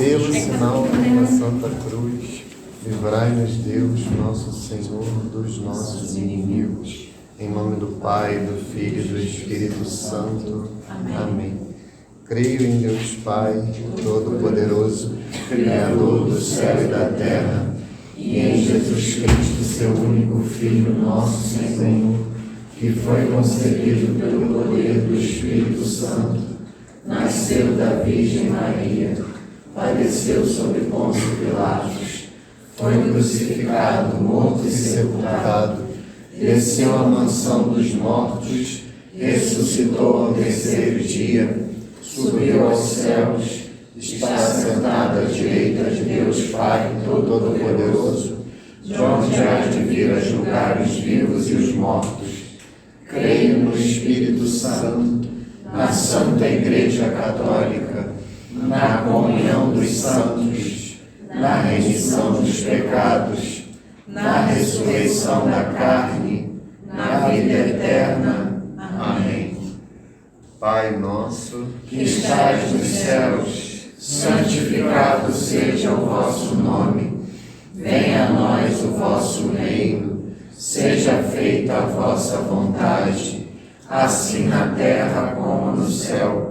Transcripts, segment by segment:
Pelo sinal da Santa Cruz, livrai-nos Deus, nosso Senhor, dos nossos inimigos. Em nome do Pai, do Filho e do Espírito Santo. Amém. Creio em Deus Pai, Todo-Poderoso, Criador do céu e da terra, e em Jesus Cristo, seu único Filho, nosso Senhor, que foi concebido pelo poder do Espírito Santo, nasceu da Virgem Maria, padeceu sob Pôncio Pilatos, foi crucificado, morto e sepultado, desceu à mansão dos mortos, ressuscitou ao terceiro dia, subiu aos céus, está sentado à direita de Deus Pai Todo-Poderoso, de onde há de vir a julgar os vivos e os mortos. Creio no Espírito Santo, na Santa Igreja Católica, na comunhão dos santos, na remissão dos pecados, na ressurreição da carne, na vida eterna. Amém. Pai nosso, que estais nos céus, santificado seja o vosso nome. Venha a nós o vosso reino. Seja feita a vossa vontade, assim na terra como no céu.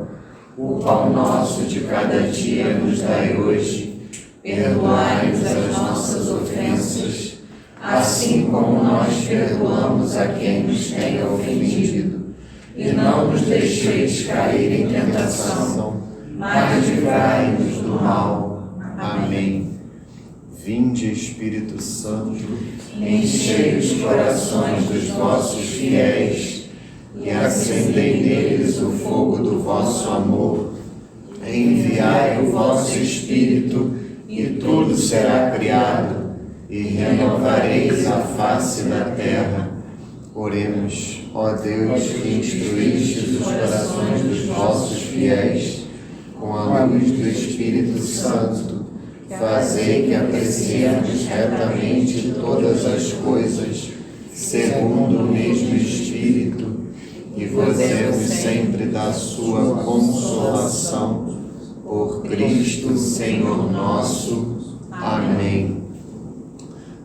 O pão nosso de cada dia nos dai hoje. Perdoai-nos as nossas ofensas, assim como nós perdoamos a quem nos tem ofendido. E não nos deixeis cair em tentação, mas livrai-nos do mal. Amém. Vinde, Espírito Santo, enchei os corações dos vossos fiéis e acendei neles o fogo do vosso amor. Enviai o vosso Espírito e tudo será criado, e renovareis a face da terra. Oremos, ó Deus, que instruístes os corações dos vossos fiéis com a luz do Espírito Santo. Fazei que apreciemos retamente todas as coisas, segundo o mesmo Espírito, e gozemos sempre da sua consolação. Por Cristo, Senhor nosso. Amém.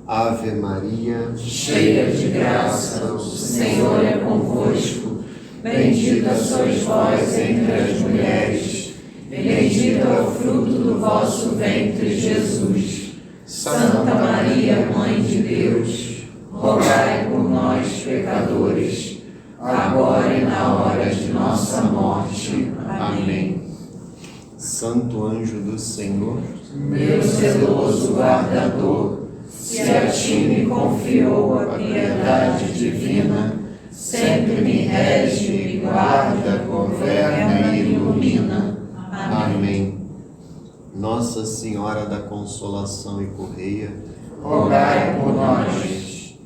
Ave Maria, cheia de graça, o Senhor é convosco. Bendita sois vós entre as mulheres. Bendito é o fruto do vosso ventre, Jesus. Santa Maria, Mãe de Deus, rogai por nós, pecadores, agora e na hora de nossa morte. Amém. Santo anjo do Senhor, meu zeloso guardador, se a ti me confiou a piedade divina, sempre me rege, me guarda, governa e ilumina. Amém. Nossa Senhora da Consolação e Correia, rogai por nós.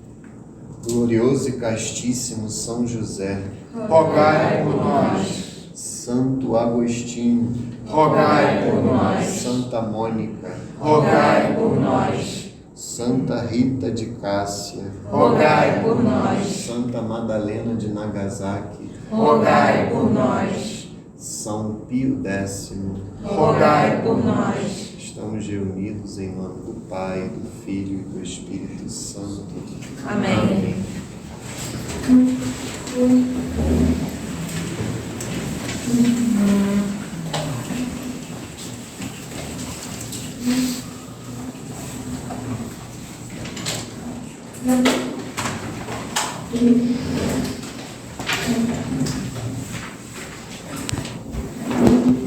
Glorioso e castíssimo São José, rogai por nós. Santo Agostinho, rogai por nós. Santa Mônica, rogai por nós. Santa Rita de Cássia, rogai por nós. Santa Madalena de Nagasaki, rogai por nós. São Pio X, rogai por nós. Estamos reunidos em nome do Pai, do Filho e do Espírito Santo. Amém.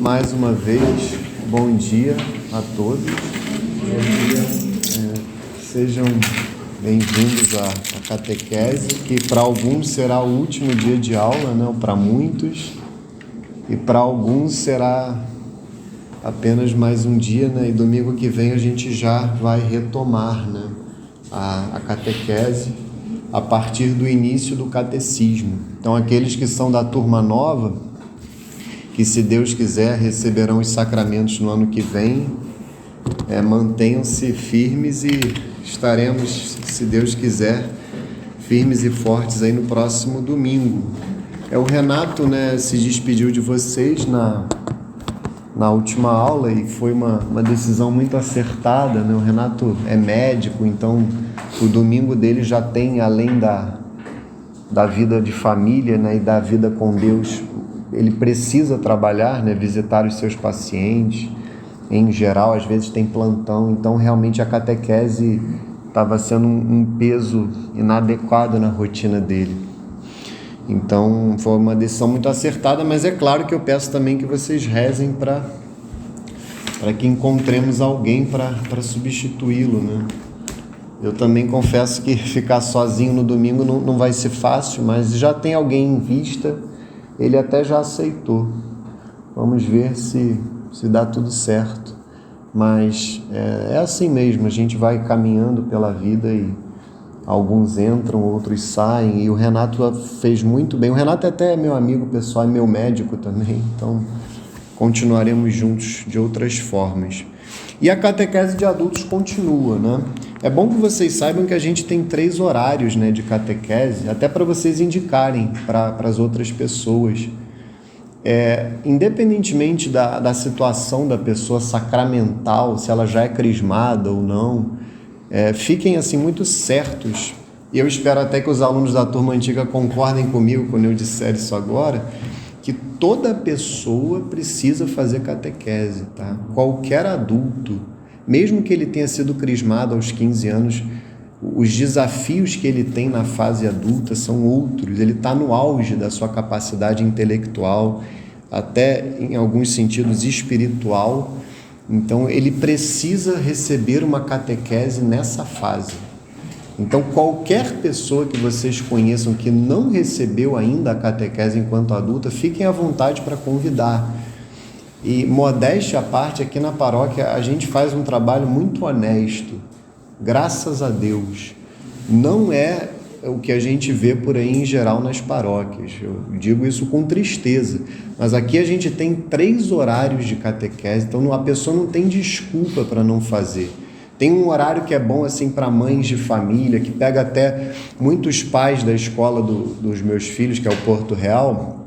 Mais uma vez, bom dia a todos. Sejam bem-vindos à catequese, que para alguns será o último dia de aula, né? Para muitos, e para alguns será apenas mais um dia, né? E domingo que vem a gente já vai retomar, né? a catequese a partir do início do catecismo. Então, aqueles que são da turma nova, que se Deus quiser receberão os sacramentos no ano que vem, mantenham-se firmes e estaremos, se Deus quiser, firmes e fortes aí no próximo domingo. O Renato, né, se despediu de vocês na na última aula e foi uma decisão muito acertada, né? O Renato é médico, então o domingo dele já tem, além da vida de família, né, e da vida com Deus, ele precisa trabalhar, né, visitar os seus pacientes, em geral, às vezes tem plantão, então realmente a catequese estava sendo um peso inadequado na rotina dele. Então foi uma decisão muito acertada, mas é claro que eu peço também que vocês rezem para que encontremos alguém para substituí-lo, né? Eu também confesso que ficar sozinho no domingo não vai ser fácil, mas já tem alguém em vista, ele até já aceitou. Vamos ver se dá tudo certo. Mas é assim mesmo, a gente vai caminhando pela vida e alguns entram, outros saem, e o Renato fez muito bem. O Renato até é meu amigo pessoal, é meu médico também, então continuaremos juntos de outras formas. E a catequese de adultos continua, né? É bom que vocês saibam que a gente tem 3 horários, né, de catequese, até para vocês indicarem para as outras pessoas. Independentemente da situação da pessoa sacramental, se ela já é crismada ou não, fiquem assim muito certos, e eu espero até que os alunos da turma antiga concordem comigo quando eu disser isso agora, que toda pessoa precisa fazer catequese, tá? Qualquer adulto, mesmo que ele tenha sido crismado aos 15 anos, os desafios que ele tem na fase adulta são outros. Ele está no auge da sua capacidade intelectual, até em alguns sentidos espiritual. Então ele precisa receber uma catequese nessa fase. Então qualquer pessoa que vocês conheçam que não recebeu ainda a catequese enquanto adulta, fiquem à vontade para convidar. E modéstia à parte, aqui na paróquia a gente faz um trabalho muito honesto, graças a Deus. Não é o que a gente vê por aí em geral nas paróquias, eu digo isso com tristeza, mas aqui a gente tem 3 horários de catequese, então a pessoa não tem desculpa para não fazer. Tem um horário que é bom assim para mães de família, que pega até muitos pais da escola dos meus filhos, que é o Porto Real,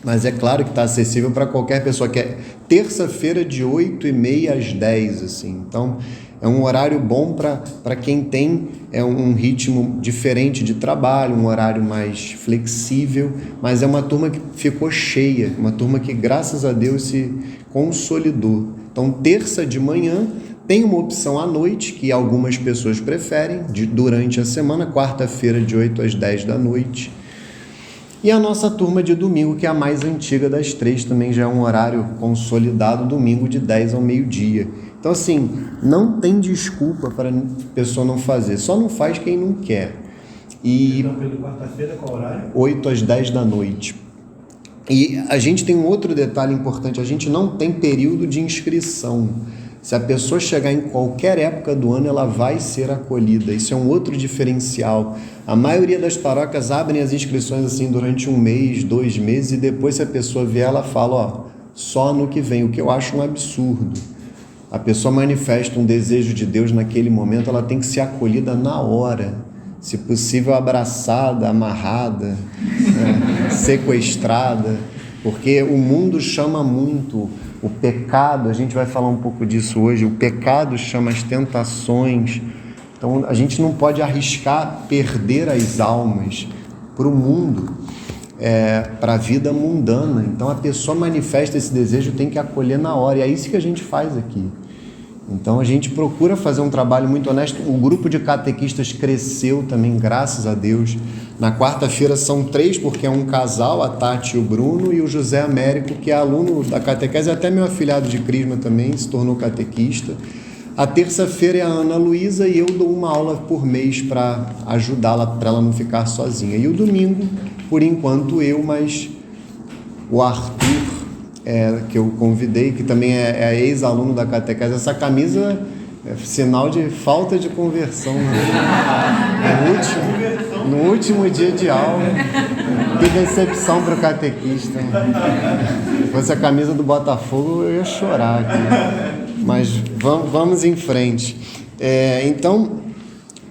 mas é claro que está acessível para qualquer pessoa, que é terça-feira de 8h30 às 10, assim. Então é um horário bom para quem tem um ritmo diferente de trabalho, um horário mais flexível, mas é uma turma que ficou cheia, uma turma que graças a Deus se consolidou. Então terça de manhã tem uma opção à noite, que algumas pessoas preferem, durante a semana, quarta-feira de 8 às 10 da noite. E a nossa turma de domingo, que é a mais antiga das 3, também já é um horário consolidado, domingo de 10 ao meio-dia. Então, assim, não tem desculpa para a pessoa não fazer, só não faz quem não quer. E então, pela quarta-feira, qual horário? 8 às 10 da noite. E a gente tem um outro detalhe importante, a gente não tem período de inscrição. Se a pessoa chegar em qualquer época do ano, ela vai ser acolhida. Isso é um outro diferencial. A maioria das paróquias abrem as inscrições assim durante 1 mês, 2 meses, e depois, se a pessoa vier, ela fala, só ano que vem, o que eu acho um absurdo. A pessoa manifesta um desejo de Deus naquele momento, ela tem que ser acolhida na hora, se possível abraçada, amarrada, sequestrada, porque o mundo chama muito. O pecado, a gente vai falar um pouco disso hoje, o pecado chama as tentações. Então a gente não pode arriscar perder as almas para o mundo, para a vida mundana. Então a pessoa manifesta esse desejo, tem que acolher na hora, e é isso que a gente faz aqui. Então a gente procura fazer um trabalho muito honesto. O grupo de catequistas cresceu também, graças a Deus. Na quarta-feira são 3, porque é um casal, a Tati e o Bruno, e o José Américo, que é aluno da catequese, até meu afilhado de crisma também, se tornou catequista. A terça-feira é a Ana Luísa, e eu dou uma aula por mês para ajudá-la, para ela não ficar sozinha. E o domingo, por enquanto, mas o Arthur, que eu convidei, que também é ex-aluno da catequese. Essa camisa é sinal de falta de conversão, né? No último dia de aula. Que decepção para o catequista. Se fosse a camisa do Botafogo, eu ia chorar aqui. Mas vamos em frente. Então,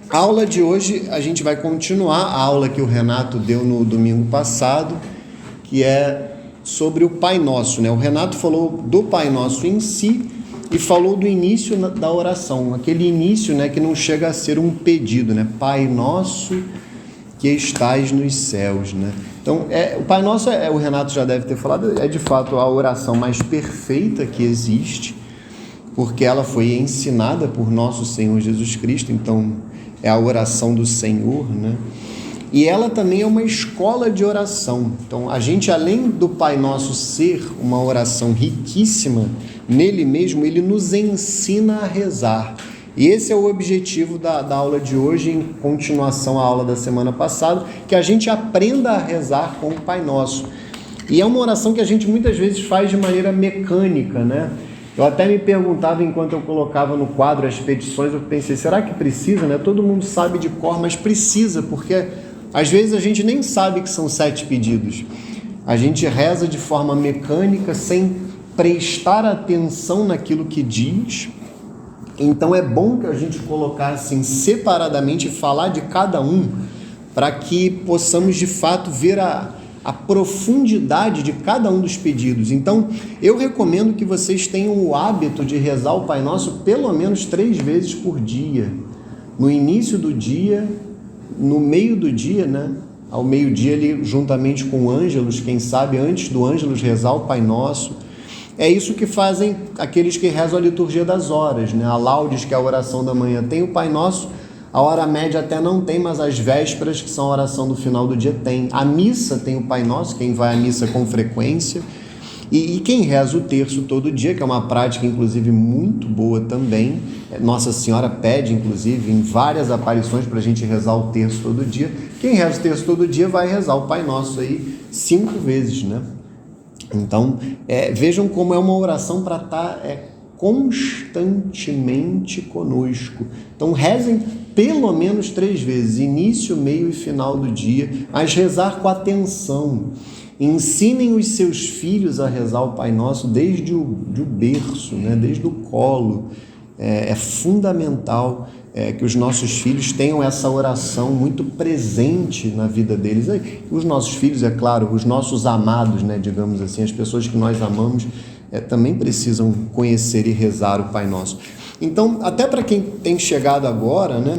a aula de hoje, a gente vai continuar a aula que o Renato deu no domingo passado, que é sobre o Pai Nosso, né? O Renato falou do Pai Nosso em si e falou do início da oração, aquele início, né, que não chega a ser um pedido, né? Pai Nosso que estais nos céus, né? Então, o Pai Nosso, o Renato já deve ter falado, é de fato a oração mais perfeita que existe, porque ela foi ensinada por nosso Senhor Jesus Cristo, então é a oração do Senhor, né? E ela também é uma escola de oração. Então, a gente, além do Pai Nosso ser uma oração riquíssima, nele mesmo, ele nos ensina a rezar. E esse é o objetivo da aula de hoje, em continuação à aula da semana passada, que a gente aprenda a rezar com o Pai Nosso. E é uma oração que a gente muitas vezes faz de maneira mecânica, né? Eu até me perguntava, enquanto eu colocava no quadro as petições, eu pensei, será que precisa, né? Todo mundo sabe de cor, mas precisa, porque às vezes a gente nem sabe que são 7 pedidos. A gente reza de forma mecânica, sem prestar atenção naquilo que diz. Então é bom que a gente colocar assim separadamente e falar de cada um, para que possamos de fato ver a profundidade de cada um dos pedidos. Então eu recomendo que vocês tenham o hábito de rezar o Pai Nosso pelo menos 3 vezes por dia. No início do dia, no meio do dia, né? Ao meio-dia, ele juntamente com o Ângelus, quem sabe antes do Ângelus rezar o Pai Nosso. É isso que fazem aqueles que rezam a liturgia das horas, né? A Laudes, que é a oração da manhã, tem o Pai Nosso, a hora média até não tem, mas as vésperas, que são a oração do final do dia, tem. A missa tem o Pai Nosso, quem vai à missa com frequência, e quem reza o terço todo dia, que é uma prática, inclusive, muito boa também. Nossa Senhora pede, inclusive, em várias aparições para a gente rezar o terço todo dia. Quem reza o terço todo dia vai rezar o Pai Nosso aí 5 vezes, né? Então, vejam como é uma oração para estar constantemente conosco. Então, rezem pelo menos 3 vezes, início, meio e final do dia, mas rezar com atenção. Ensinem os seus filhos a rezar o Pai Nosso desde o berço, né? Desde o colo. É fundamental que os nossos filhos tenham essa oração muito presente na vida deles. Os nossos filhos, é claro, os nossos amados, né, digamos assim, as pessoas que nós amamos, também precisam conhecer e rezar o Pai Nosso. Então, até para quem tem chegado agora, né,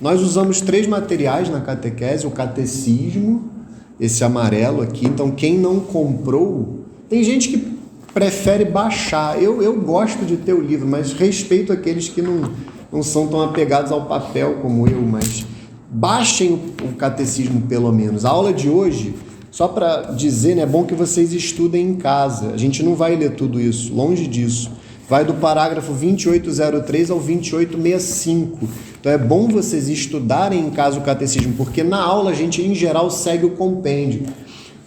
nós usamos 3 materiais na catequese: o catecismo, esse amarelo aqui. Então, quem não comprou, tem gente que prefere baixar. Eu gosto de ter o livro, mas respeito aqueles que não são tão apegados ao papel como eu, mas baixem o catecismo pelo menos. A aula de hoje, só para dizer, né, é bom que vocês estudem em casa. A gente não vai ler tudo isso, longe disso. Vai do parágrafo 2803 ao 2865. Então é bom vocês estudarem em casa o catecismo, porque na aula a gente, em geral, segue o compêndio.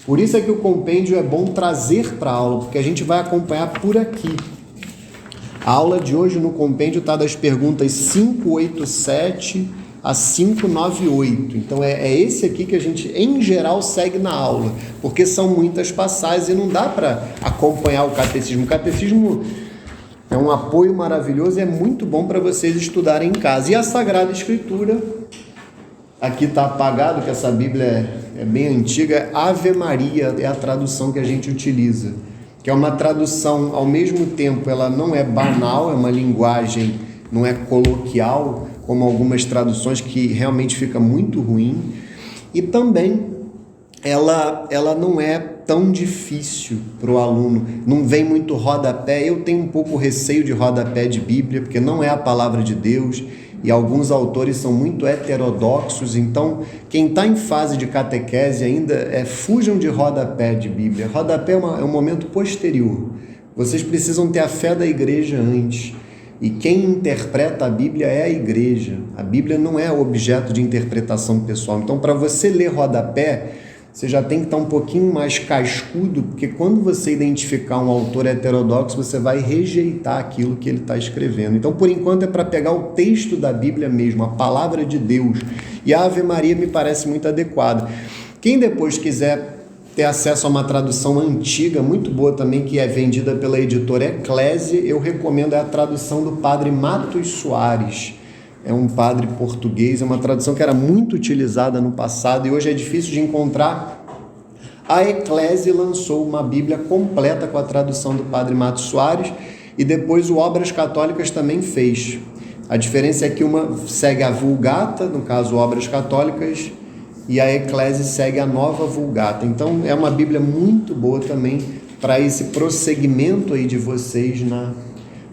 Por isso é que o compêndio é bom trazer para a aula, porque a gente vai acompanhar por aqui. A aula de hoje no compêndio está das perguntas 587 a 598. Então é esse aqui que a gente, em geral, segue na aula, porque são muitas passagens e não dá para acompanhar o catecismo. O catecismo é um apoio maravilhoso e é muito bom para vocês estudarem em casa. E a Sagrada Escritura, aqui está apagado, que essa Bíblia é bem antiga, Ave Maria é a tradução que a gente utiliza, que é uma tradução, ao mesmo tempo, ela não é banal, é uma linguagem, não é coloquial, como algumas traduções, que realmente fica muito ruim, e também ela não é tão difícil para o aluno, não vem muito rodapé. Eu tenho um pouco receio de rodapé de Bíblia, porque não é a palavra de Deus, e alguns autores são muito heterodoxos. Então, quem está em fase de catequese ainda, fujam de rodapé de Bíblia. Rodapé é um momento posterior. Vocês precisam ter a fé da igreja antes. E quem interpreta a Bíblia é a igreja. A Bíblia não é objeto de interpretação pessoal. Então, para você ler rodapé, você já tem que estar um pouquinho mais cascudo, porque quando você identificar um autor heterodoxo, você vai rejeitar aquilo que ele está escrevendo. Então, por enquanto, é para pegar o texto da Bíblia mesmo, a palavra de Deus. E a Ave Maria me parece muito adequada. Quem depois quiser ter acesso a uma tradução antiga, muito boa também, que é vendida pela editora Eclésia, eu recomendo a tradução do padre Matos Soares. É um padre português, é uma tradução que era muito utilizada no passado e hoje é difícil de encontrar A Eclésia lançou uma Bíblia completa com a tradução do Padre Mato Soares e depois o Obras Católicas também fez. A diferença é que uma segue a Vulgata, no caso Obras Católicas, e a Eclésia segue a Nova Vulgata. Então é uma Bíblia muito boa também para esse prosseguimento aí de vocês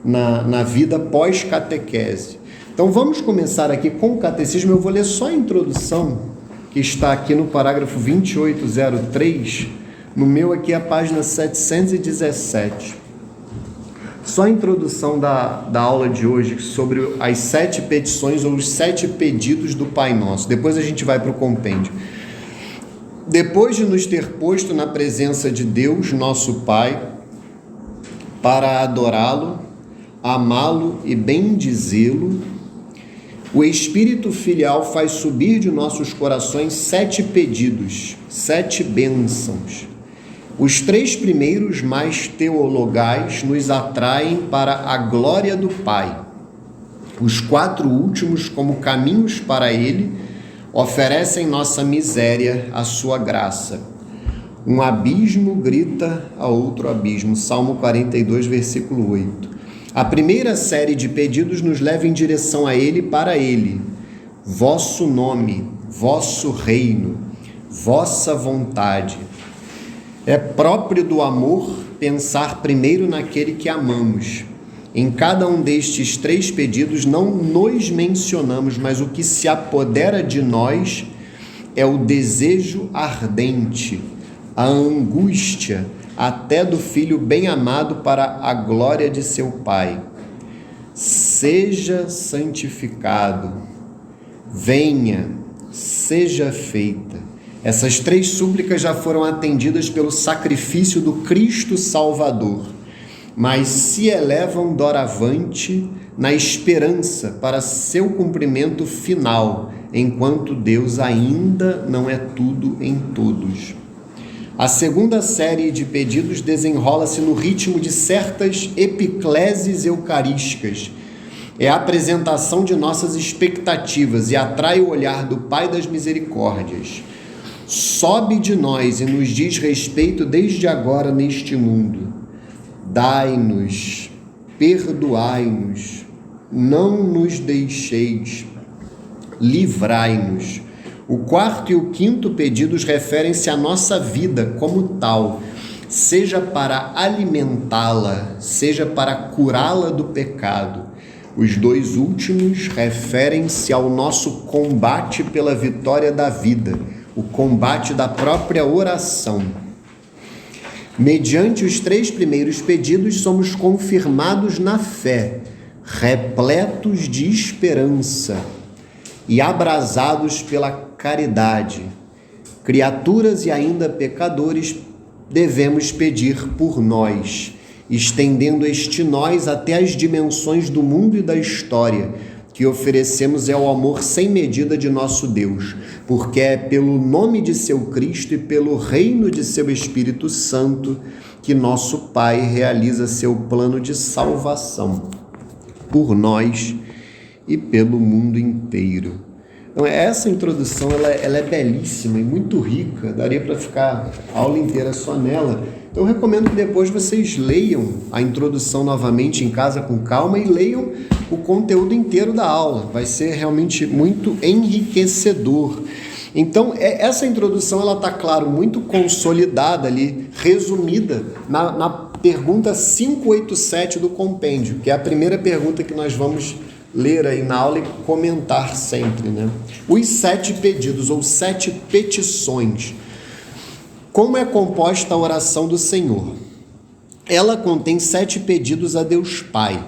na vida pós-catequese. Então vamos começar aqui com o catecismo. Eu vou ler só a introdução, que está aqui no parágrafo 2803, no meu aqui é a página 717. Só a introdução da aula de hoje sobre as 7 petições ou os 7 pedidos do Pai Nosso. Depois a gente vai para o compêndio. Depois de nos ter posto na presença de Deus, nosso Pai, para adorá-lo, amá-lo e bendizê-lo, o Espírito Filial faz subir de nossos corações 7 pedidos, 7 bênçãos. Os 3 primeiros, mais teologais, nos atraem para a glória do Pai. Os 4 últimos, como caminhos para Ele, oferecem nossa miséria à sua graça. Um abismo grita a outro abismo. Salmo 42, versículo 8. A primeira série de pedidos nos leva em direção a Ele e para Ele. Vosso nome, vosso reino, vossa vontade. É próprio do amor pensar primeiro naquele que amamos. Em cada um destes 3 pedidos não nos mencionamos, mas o que se apodera de nós é o desejo ardente, a angústia, até do Filho bem-amado para a glória de seu Pai. Seja santificado, venha, seja feita. Essas 3 súplicas já foram atendidas pelo sacrifício do Cristo Salvador, mas se elevam doravante na esperança para seu cumprimento final, enquanto Deus ainda não é tudo em todos. A segunda série de pedidos desenrola-se no ritmo de certas epicleses eucarísticas. É a apresentação de nossas expectativas e atrai o olhar do Pai das Misericórdias. Sobe de nós e nos diz respeito desde agora neste mundo. Dai-nos, perdoai-nos, não nos deixeis, livrai-nos. O 4º e o 5º pedidos referem-se à nossa vida como tal, seja para alimentá-la, seja para curá-la do pecado. Os 2 últimos referem-se ao nosso combate pela vitória da vida, o combate da própria oração. Mediante os 3 primeiros pedidos, somos confirmados na fé, repletos de esperança e abrasados pela caridade. Criaturas e ainda pecadores, devemos pedir por nós, estendendo este nós até as dimensões do mundo e da história, que oferecemos é o amor sem medida de nosso Deus, porque é pelo nome de seu Cristo e pelo reino de seu Espírito Santo que nosso Pai realiza seu plano de salvação por nós e pelo mundo inteiro. Então, essa introdução ela é belíssima e muito rica, daria para ficar a aula inteira só nela. Então, eu recomendo que depois vocês leiam a introdução novamente em casa com calma e leiam o conteúdo inteiro da aula. Vai ser realmente muito enriquecedor. Então, essa introdução ela está, claro, muito consolidada ali, resumida na pergunta 587 do compêndio, que é a primeira pergunta que nós vamos ler aí na aula e comentar sempre, né? Os 7 pedidos ou 7 petições. Como é composta a oração do Senhor? Ela contém 7 pedidos a Deus Pai.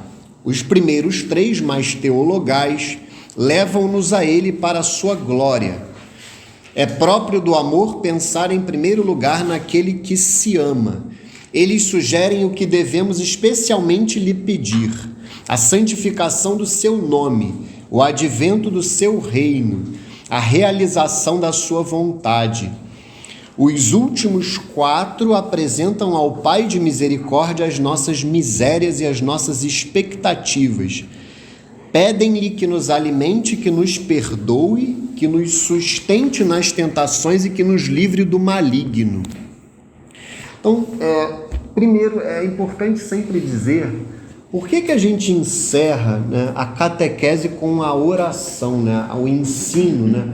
Os primeiros 3, mais teologais, levam-nos a Ele para a sua glória. É próprio do amor pensar em primeiro lugar naquele que se ama. Eles sugerem o que devemos especialmente lhe pedir: a santificação do seu nome, o advento do seu reino, a realização da sua vontade. Os últimos 4 apresentam ao Pai de misericórdia as nossas misérias e as nossas expectativas. Pedem-lhe que nos alimente, que nos perdoe, que nos sustente nas tentações e que nos livre do maligno. Então, primeiro, é importante sempre dizer por que a gente encerra, né, a catequese com a oração, né, o ensino, né?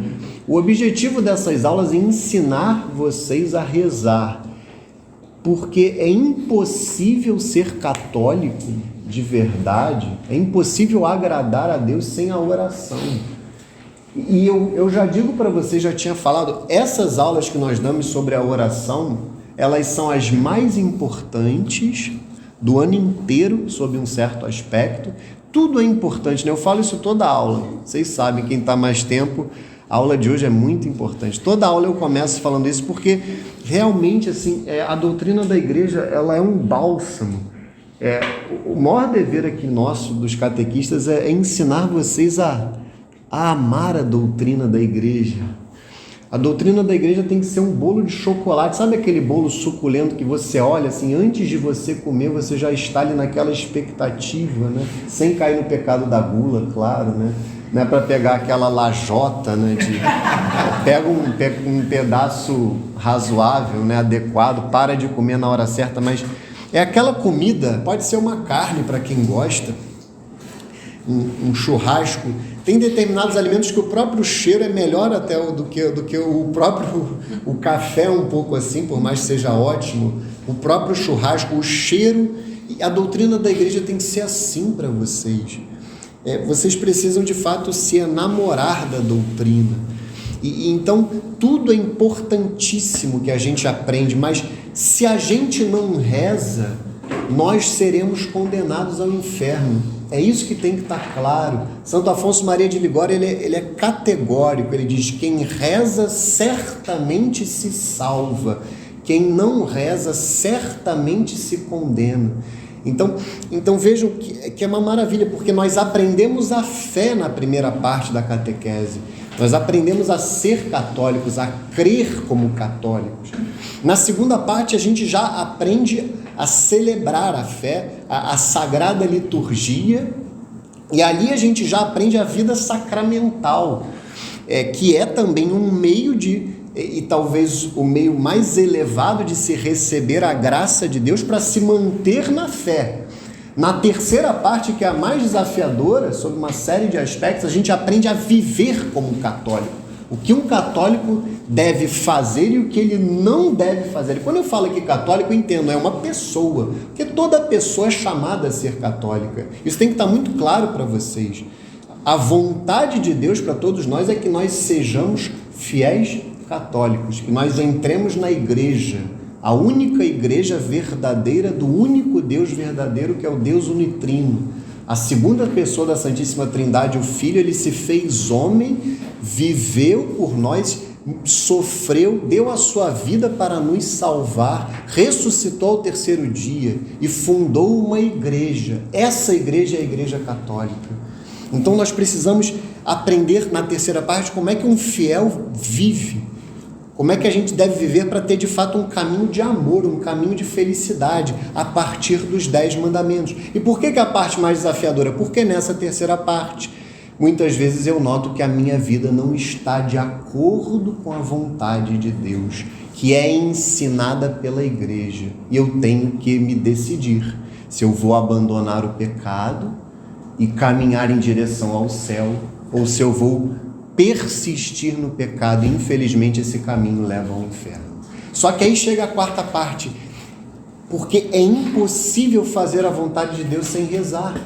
O objetivo dessas aulas é ensinar vocês a rezar, porque é impossível ser católico de verdade, é impossível agradar a Deus sem a oração. E eu já digo para vocês, já tinha falado, essas aulas que nós damos sobre a oração, elas são as mais importantes do ano inteiro, sob um certo aspecto. Tudo é importante, né? Eu falo isso toda aula. Vocês sabem, quem está mais tempo, a aula de hoje é muito importante. Toda aula eu começo falando isso porque realmente assim, a doutrina da igreja, ela é um bálsamo. O maior dever aqui nosso, dos catequistas, é ensinar vocês a amar a doutrina da igreja. A doutrina da igreja tem que ser um bolo de chocolate. Sabe aquele bolo suculento que você olha assim, antes de você comer, você já está ali naquela expectativa, né? Sem cair no pecado da gula, claro, né? Não é para pegar aquela lajota, né? Pega um pedaço razoável, né? Adequado, para de comer na hora certa, mas é aquela comida, pode ser uma carne para quem gosta, um churrasco. Tem determinados alimentos que o próprio cheiro é melhor até do que o próprio o café, um pouco assim, por mais que seja ótimo. O próprio churrasco, o cheiro. E a doutrina da igreja tem que ser assim para vocês. Vocês precisam de fato se enamorar da doutrina. E então tudo é importantíssimo que a gente aprende, mas se a gente não reza, nós seremos condenados ao inferno. É isso que tem que estar claro. Santo Afonso Maria de Ligório, ele é categórico, ele diz: quem reza certamente se salva, quem não reza certamente se condena. Então vejam que é uma maravilha, porque nós aprendemos a fé na primeira parte da catequese, nós aprendemos a ser católicos, a crer como católicos. Na segunda parte a gente já aprende a celebrar a fé, a sagrada liturgia, e ali a gente já aprende a vida sacramental, que é também um meio e talvez o meio mais elevado de se receber a graça de Deus para se manter na fé. Na terceira parte, que é a mais desafiadora, sobre uma série de aspectos, a gente aprende a viver como católico. O que um católico deve fazer e o que ele não deve fazer. E quando eu falo aqui católico, eu entendo, é uma pessoa, porque toda pessoa é chamada a ser católica. Isso tem que estar muito claro para vocês. A vontade de Deus para todos nós é que nós sejamos fiéis católicos, que nós entremos na igreja, a única igreja verdadeira do único Deus verdadeiro, que é o Deus unitrino. A segunda pessoa da Santíssima Trindade, o Filho, ele se fez homem, viveu por nós, sofreu, deu a sua vida para nos salvar, ressuscitou ao terceiro dia e fundou uma igreja. Essa igreja é a Igreja Católica. Então nós precisamos aprender na terceira parte como é que um fiel vive, como é que a gente deve viver para ter de fato um caminho de amor, um caminho de felicidade a partir dos 10 mandamentos. E por que a parte mais desafiadora? Porque nessa terceira parte, muitas vezes eu noto que a minha vida não está de acordo com a vontade de Deus, que é ensinada pela igreja. E eu tenho que me decidir se eu vou abandonar o pecado e caminhar em direção ao céu, ou se eu vou persistir no pecado, e infelizmente esse caminho leva ao inferno. Só que aí chega a quarta parte, porque é impossível fazer a vontade de Deus sem rezar.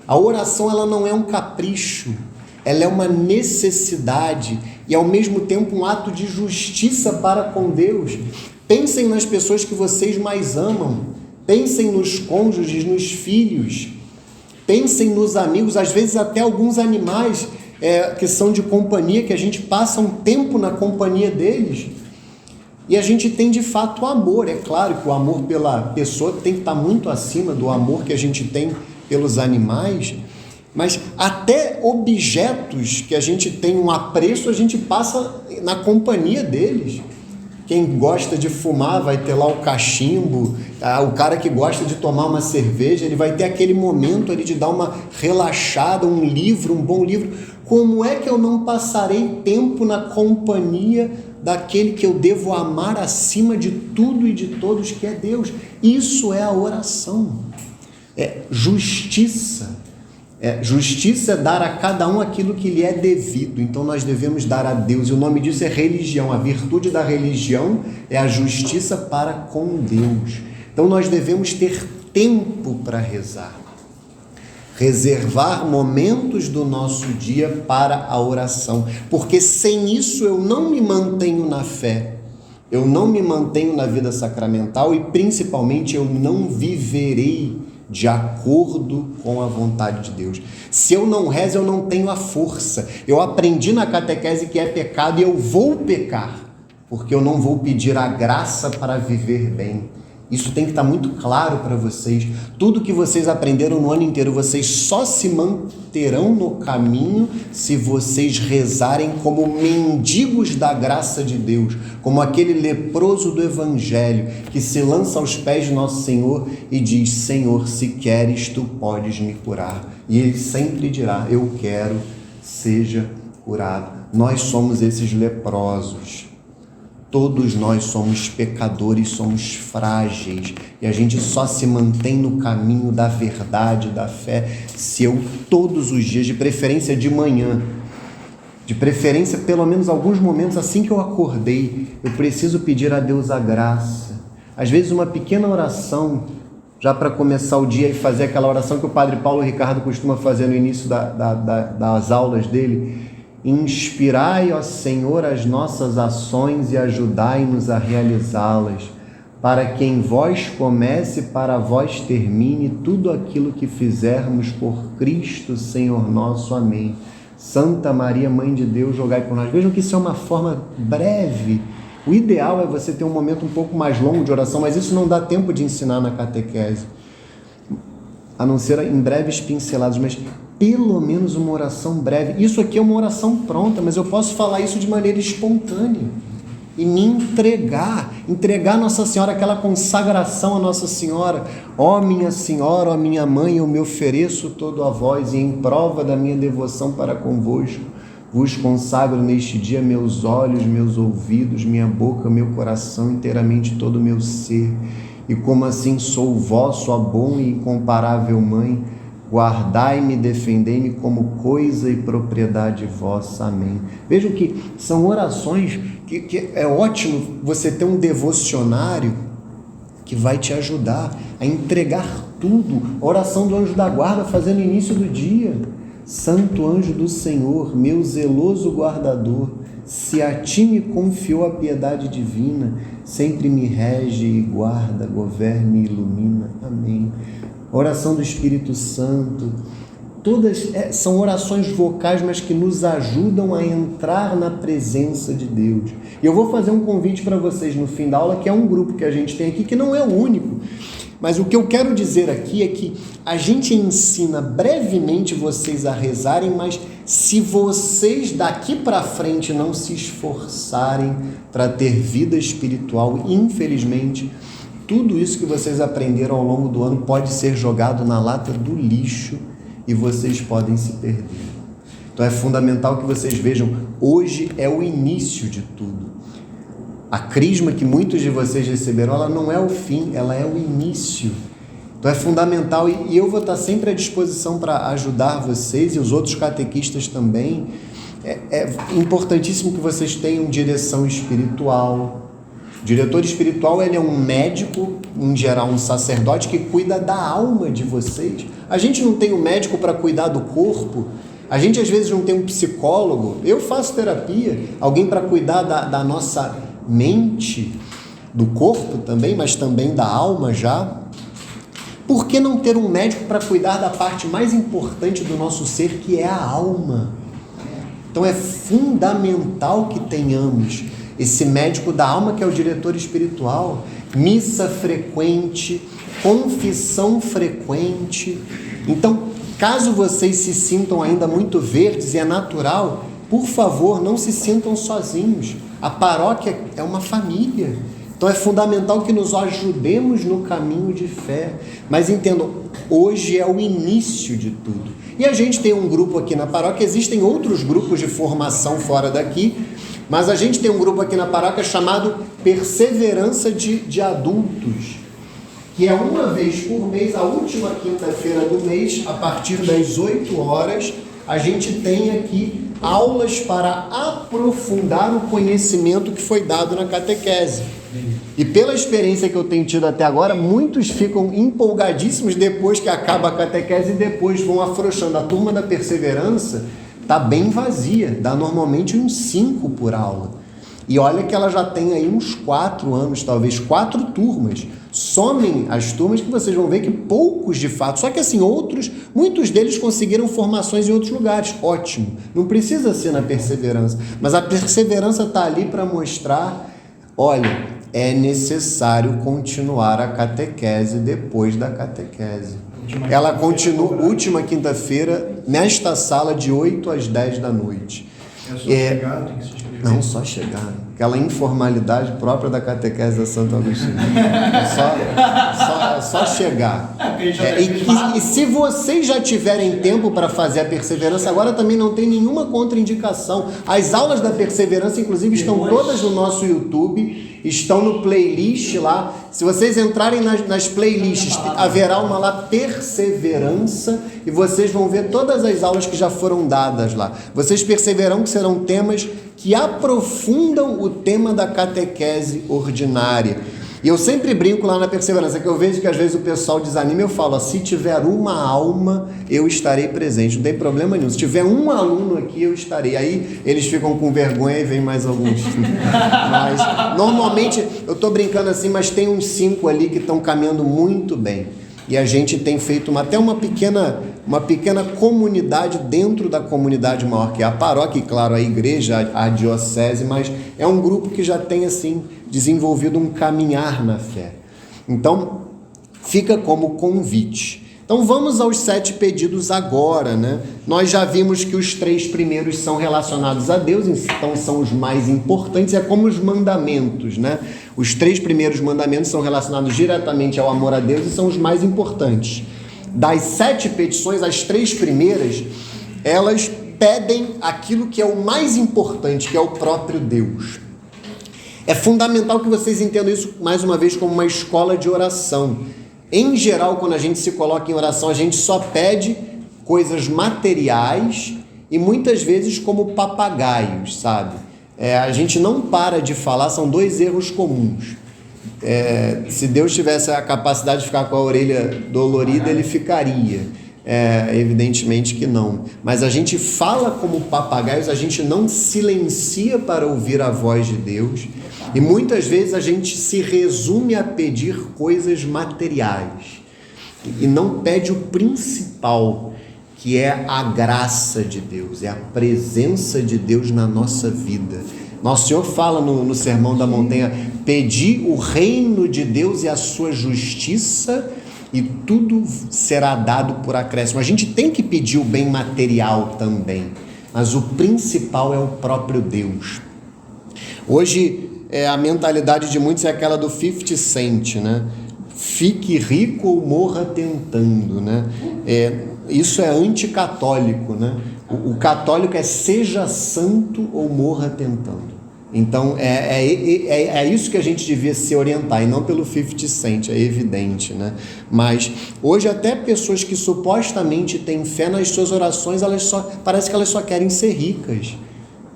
A oração, ela não é um capricho, ela é uma necessidade e ao mesmo tempo um ato de justiça para com Deus. Pensem nas pessoas que vocês mais amam, pensem nos cônjuges, nos filhos, pensem nos amigos, às vezes até alguns animais que são de companhia, que a gente passa um tempo na companhia deles e a gente tem de fato amor. É claro que o amor pela pessoa tem que estar muito acima do amor que a gente tem pelos animais, mas até objetos que a gente tem um apreço, a gente passa na companhia deles. Quem gosta de fumar vai ter lá o cachimbo, o cara que gosta de tomar uma cerveja, ele vai ter aquele momento ali de dar uma relaxada, um livro, um bom livro. Como é que eu não passarei tempo na companhia daquele que eu devo amar acima de tudo e de todos, que é Deus? Isso é a oração. É justiça. Justiça é dar a cada um aquilo que lhe é devido. Então nós devemos dar a Deus, e o nome disso é religião. A virtude da religião é a justiça para com Deus. Então nós devemos ter tempo para rezar, reservar momentos do nosso dia para a oração, porque sem isso eu não me mantenho na fé, eu não me mantenho na vida sacramental e principalmente eu não viverei de acordo com a vontade de Deus. Se eu não rezo, eu não tenho a força. Eu aprendi na catequese que é pecado e eu vou pecar, porque eu não vou pedir a graça para viver bem. Isso tem que estar muito claro para vocês. Tudo que vocês aprenderam no ano inteiro, vocês só se manterão no caminho se vocês rezarem como mendigos da graça de Deus, como aquele leproso do Evangelho que se lança aos pés de nosso Senhor e diz: Senhor, se queres, tu podes me curar. E ele sempre dirá: eu quero, seja curado. Nós somos esses leprosos. Todos nós somos pecadores, somos frágeis, e a gente só se mantém no caminho da verdade, da fé, se eu todos os dias, de preferência de manhã, de preferência pelo menos alguns momentos assim que eu acordei, eu preciso pedir a Deus a graça. Às vezes uma pequena oração, já para começar o dia, e fazer aquela oração que o Padre Paulo Ricardo costuma fazer no início das aulas dele: inspirai, ó Senhor, as nossas ações e ajudai-nos a realizá-las, para que em vós comece, para vós termine tudo aquilo que fizermos por Cristo, Senhor nosso. Amém. Santa Maria, Mãe de Deus, rogai por nós. Vejam que isso é uma forma breve. O ideal é você ter um momento um pouco mais longo de oração, mas isso não dá tempo de ensinar na catequese, a não ser em breves pinceladas, mas pelo menos uma oração breve. Isso aqui é uma oração pronta, mas eu posso falar isso de maneira espontânea e me entregar a Nossa Senhora, aquela consagração a Nossa Senhora. Ó minha Senhora, ó minha Mãe, eu me ofereço todo a vós, e em prova da minha devoção para convosco, vos consagro neste dia meus olhos, meus ouvidos, minha boca, meu coração, inteiramente todo o meu ser. E como assim sou vosso, ó bom e incomparável Mãe, guardai-me, defendei-me como coisa e propriedade vossa. Amém. Vejam que são orações que é ótimo você ter um devocionário que vai te ajudar a entregar tudo. A oração do anjo da guarda, fazendo o início do dia: Santo anjo do Senhor, meu zeloso guardador, se a ti me confiou a piedade divina, sempre me rege e guarda, governa e ilumina. Amém. Oração do Espírito Santo, todas são orações vocais, mas que nos ajudam a entrar na presença de Deus. E eu vou fazer um convite para vocês no fim da aula, que é um grupo que a gente tem aqui, que não é o único, mas o que eu quero dizer aqui é que a gente ensina brevemente vocês a rezarem, mas se vocês daqui para frente não se esforçarem para ter vida espiritual, infelizmente, tudo isso que vocês aprenderam ao longo do ano pode ser jogado na lata do lixo e vocês podem se perder. Então é fundamental que vocês vejam, hoje é o início de tudo. A crisma que muitos de vocês receberam, ela não é o fim, ela é o início. Então é fundamental, e eu vou estar sempre à disposição para ajudar vocês e os outros catequistas também. É importantíssimo que vocês tenham direção espiritual. O diretor espiritual, ele é um médico, em geral um sacerdote, que cuida da alma de vocês. A gente não tem um médico para cuidar do corpo, a gente às vezes não tem um psicólogo. Eu faço terapia, alguém para cuidar da nossa mente, do corpo também, mas também da alma já. Por que não ter um médico para cuidar da parte mais importante do nosso ser, que é a alma? Então é fundamental que tenhamos esse médico da alma, que é o diretor espiritual. Missa frequente, confissão frequente. Então, caso vocês se sintam ainda muito verdes, e é natural, por favor, não se sintam sozinhos. A paróquia é uma família. Então é fundamental que nos ajudemos no caminho de fé. Mas entendam, hoje é o início de tudo. E a gente tem um grupo aqui na paróquia, existem outros grupos de formação fora daqui, mas a gente tem um grupo aqui na paróquia chamado Perseverança de Adultos, que é uma vez por mês, a última quinta-feira do mês, a partir das 8 horas, a gente tem aqui aulas para aprofundar o conhecimento que foi dado na catequese. E pela experiência que eu tenho tido até agora, muitos ficam empolgadíssimos depois que acaba a catequese e depois vão afrouxando. A turma da Perseverança está bem vazia, dá normalmente uns 5 por aula. E olha que ela já tem aí uns 4 anos, talvez 4 turmas. Somem as turmas que vocês vão ver que poucos de fato. Só que assim, muitos deles conseguiram formações em outros lugares. Ótimo, não precisa ser na Perseverança. Mas a Perseverança está ali para mostrar, olha, é necessário continuar a catequese depois da catequese. Ela continua, última quinta-feira, nesta sala de 8 às 10 da noite. É só chegar, tem que se inscrever. Não, só chegar. Aquela informalidade própria da catequese da Santo Agostinho. É só chegar. E se vocês já tiverem tempo para fazer a Perseverança, agora também não tem nenhuma contraindicação. As aulas da Perseverança, inclusive, estão todas no nosso YouTube, estão no playlist lá. Se vocês entrarem nas playlists, haverá uma lá, Perseverança, e vocês vão ver todas as aulas que já foram dadas lá. Vocês perceberão que serão temas que aprofundam o tema da catequese ordinária. E eu sempre brinco lá na Perseverança, que eu vejo que às vezes o pessoal desanima, eu falo, ó, se tiver uma alma, eu estarei presente, não tem problema nenhum. Se tiver um aluno aqui, eu estarei. Aí eles ficam com vergonha e vem mais alguns. Mas normalmente, eu estou brincando assim, mas tem uns 5 ali que estão caminhando muito bem. E a gente tem feito até uma pequena comunidade dentro da comunidade maior, que é a paróquia, e claro, a igreja, a diocese, mas é um grupo que já tem assim desenvolvido um caminhar na fé. Então, fica como convite. Então vamos aos 7 pedidos agora, né? Nós já vimos que os 3 primeiros são relacionados a Deus, então são os mais importantes, é como os mandamentos, né? Os 3 primeiros mandamentos são relacionados diretamente ao amor a Deus e são os mais importantes. Das 7 petições, as 3 primeiras, elas pedem aquilo que é o mais importante, que é o próprio Deus. É fundamental que vocês entendam isso, mais uma vez, como uma escola de oração. Em geral, quando a gente se coloca em oração, a gente só pede coisas materiais e muitas vezes como papagaios, sabe? A gente não para de falar, são 2 erros comuns. Se Deus tivesse a capacidade de ficar com a orelha dolorida, ele ficaria. Evidentemente que não. Mas a gente fala como papagaios, a gente não silencia para ouvir a voz de Deus. E muitas vezes a gente se resume a pedir coisas materiais e não pede o principal, que é a graça de Deus, é a presença de Deus na nossa vida. Nosso Senhor fala no Sermão da Montanha, pedi o reino de Deus e a sua justiça e tudo será dado por acréscimo. A gente tem que pedir o bem material também, mas o principal é o próprio Deus. Hoje, a mentalidade de muitos é aquela do 50 Cent, né? Fique rico ou morra tentando, né? Isso é anticatólico, né? O católico é seja santo ou morra tentando. Então, é isso que a gente devia se orientar, e não pelo 50 Cent, é evidente, né? Mas hoje até pessoas que supostamente têm fé nas suas orações, parece que elas só querem ser ricas.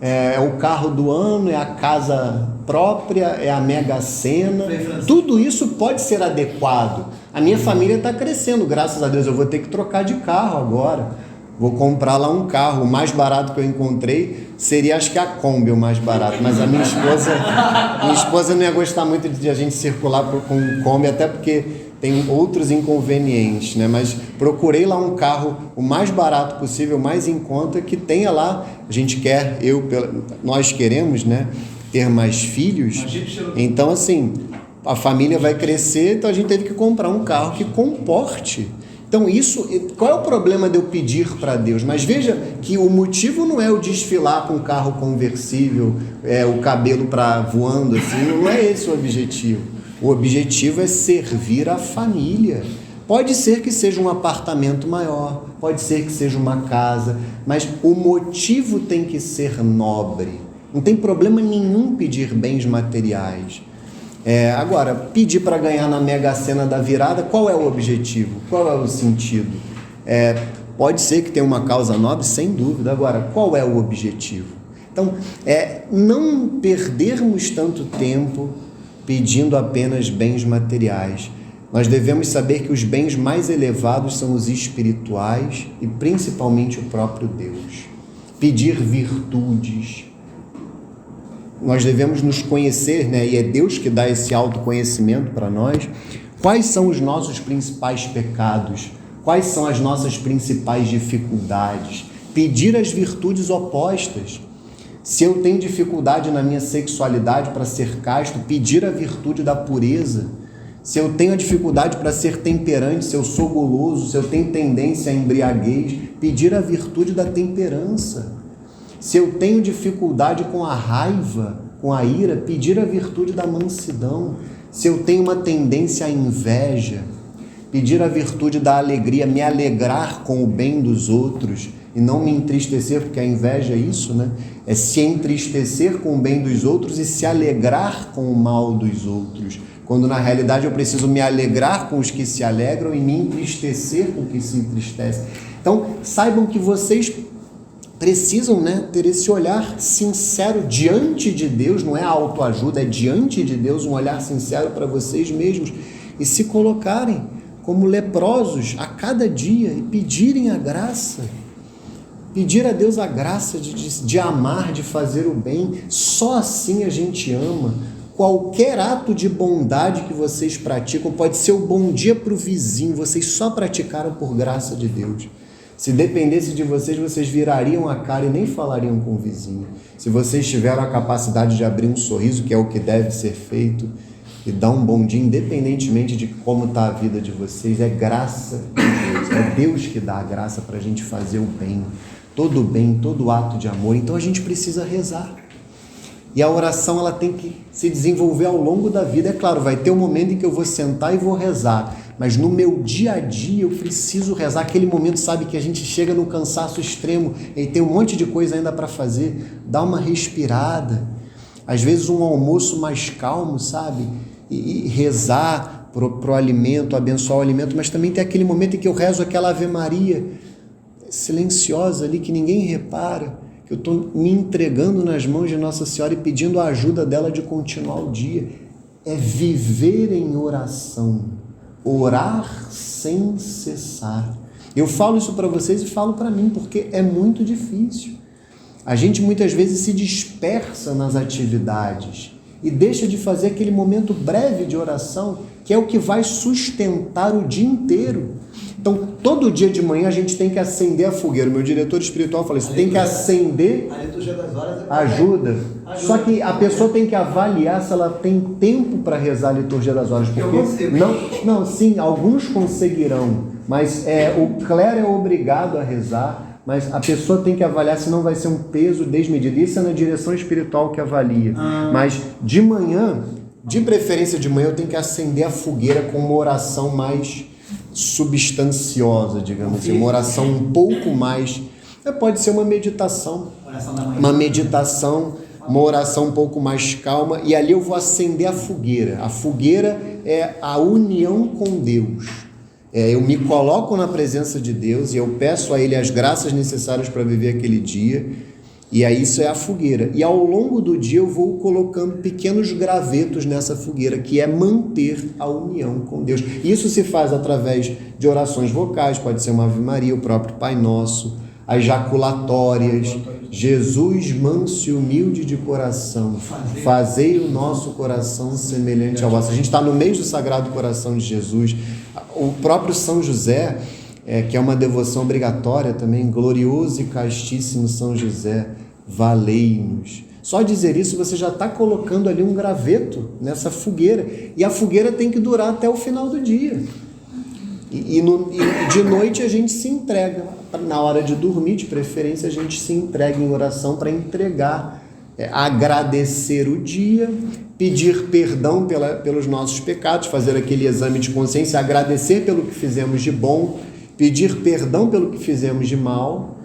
É o carro do ano, é a casa própria, é a Mega Sena. Tudo isso pode ser adequado. A minha família está crescendo, graças a Deus. Eu vou ter que trocar de carro agora. Vou comprar lá um carro. O mais barato que eu encontrei seria, acho que a Kombi, o mais barato. Mas a minha esposa não ia gostar muito de a gente circular com Kombi, até porque tem outros inconvenientes, né? Mas procurei lá um carro o mais barato possível, mais em conta, que tenha lá. A gente quer, nós queremos, né, ter mais filhos. Então, assim, a família vai crescer, então a gente teve que comprar um carro que comporte Então qual é o problema de eu pedir para Deus? Mas veja que o motivo não é eu desfilar com um carro conversível, o cabelo voando assim, não é esse o objetivo. O objetivo é servir a família. Pode ser que seja um apartamento maior, pode ser que seja uma casa, mas o motivo tem que ser nobre. Não tem problema nenhum pedir bens materiais. Agora, pedir para ganhar na Mega Sena da virada, qual é o objetivo? Qual é o sentido? Pode ser que tenha uma causa nobre, sem dúvida. Agora, qual é o objetivo? Então, não perdermos tanto tempo pedindo apenas bens materiais. Nós devemos saber que os bens mais elevados são os espirituais e principalmente o próprio Deus. Pedir virtudes. Nós devemos nos conhecer, né? E é Deus que dá esse autoconhecimento para nós. Quais são os nossos principais pecados? Quais são as nossas principais dificuldades? Pedir as virtudes opostas. Se eu tenho dificuldade na minha sexualidade para ser casto, pedir a virtude da pureza. Se eu tenho a dificuldade para ser temperante, se eu sou goloso, se eu tenho tendência à embriaguez, pedir a virtude da temperança. Se eu tenho dificuldade com a raiva, com a ira, pedir a virtude da mansidão. Se eu tenho uma tendência à inveja, pedir a virtude da alegria, me alegrar com o bem dos outros e não me entristecer, porque a inveja é isso, né? É se entristecer com o bem dos outros e se alegrar com o mal dos outros. Quando na realidade eu preciso me alegrar com os que se alegram e me entristecer com os que se entristecem. Então, saibam que vocês precisam, né, ter esse olhar sincero diante de Deus, não é autoajuda, é diante de Deus, um olhar sincero para vocês mesmos e se colocarem como leprosos a cada dia e pedirem a graça. Pedir a Deus a graça de amar, de fazer o bem. Só assim a gente ama. Qualquer ato de bondade que vocês praticam pode ser o bom dia para o vizinho. Vocês só praticaram por graça de Deus. Se dependesse de vocês, vocês virariam a cara e nem falariam com o vizinho. Se vocês tiveram a capacidade de abrir um sorriso, que é o que deve ser feito, e dar um bom dia, independentemente de como está a vida de vocês, é graça de Deus. É Deus que dá a graça para a gente fazer o bem, todo ato de amor. Então a gente precisa rezar. E a oração ela tem que se desenvolver ao longo da vida. É claro, vai ter um momento em que eu vou sentar e vou rezar, mas no meu dia a dia eu preciso rezar. Aquele momento, sabe, que a gente chega no cansaço extremo e tem um monte de coisa ainda para fazer. Dá uma respirada. Às vezes um almoço mais calmo, sabe? E rezar pro alimento, abençoar o alimento, mas também tem aquele momento em que eu rezo aquela Ave Maria silenciosa ali, que ninguém repara, que eu estou me entregando nas mãos de Nossa Senhora e pedindo a ajuda dela de continuar o dia. É viver em oração, orar sem cessar. Eu falo isso para vocês e falo para mim, porque é muito difícil. A gente muitas vezes se dispersa nas atividades e deixa de fazer aquele momento breve de oração, que é o que vai sustentar o dia inteiro. Então, todo dia de manhã a gente tem que acender a fogueira. O meu diretor espiritual fala isso, tem que acender, A liturgia das horas ajuda. Só que a pessoa tem que avaliar se ela tem tempo para rezar a liturgia das horas. Porque eu consigo. Não, sim, alguns conseguirão, mas o clero é obrigado a rezar, mas a pessoa tem que avaliar, senão vai ser um peso desmedido. Isso é na direção espiritual que avalia. Mas de manhã, de preferência de manhã, eu tenho que acender a fogueira com uma oração mais substanciosa, digamos assim, uma oração um pouco mais, pode ser uma meditação, uma oração um pouco mais calma, e ali eu vou acender a fogueira. A fogueira é a união com Deus. Eu me coloco na presença de Deus e eu peço a Ele as graças necessárias para viver aquele dia. E aí isso é a fogueira. E ao longo do dia eu vou colocando pequenos gravetos nessa fogueira, que é manter a união com Deus. Isso se faz através de orações vocais, pode ser uma Ave Maria, o próprio Pai Nosso, as jaculatórias. Jesus, manso e humilde de coração, fazei o nosso coração semelhante ao vosso. A gente está no mês do Sagrado Coração de Jesus. O próprio São José, que é uma devoção obrigatória também, glorioso e castíssimo São José, valei-nos. Só dizer isso você já está colocando ali um graveto nessa fogueira, e a fogueira tem que durar até o final do dia. E de noite a gente se entrega. Na hora de dormir, de preferência, a gente se entrega em oração para entregar, agradecer o dia, pedir perdão pelos nossos pecados, fazer aquele exame de consciência, agradecer pelo que fizemos de bom, pedir perdão pelo que fizemos de mal,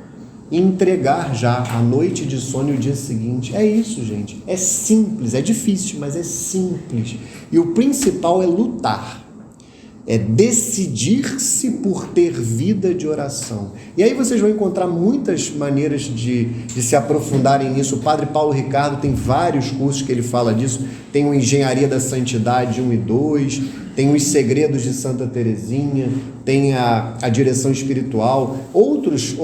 e entregar já a noite de sono e o dia seguinte. É isso, gente. É simples, é difícil, mas é simples. E o principal é lutar. É decidir-se por ter vida de oração. E aí vocês vão encontrar muitas maneiras de se aprofundarem nisso. O Padre Paulo Ricardo tem vários cursos que ele fala disso. Tem o Engenharia da Santidade 1 e 2, tem os Segredos de Santa Teresinha, tem a Direção Espiritual. Outros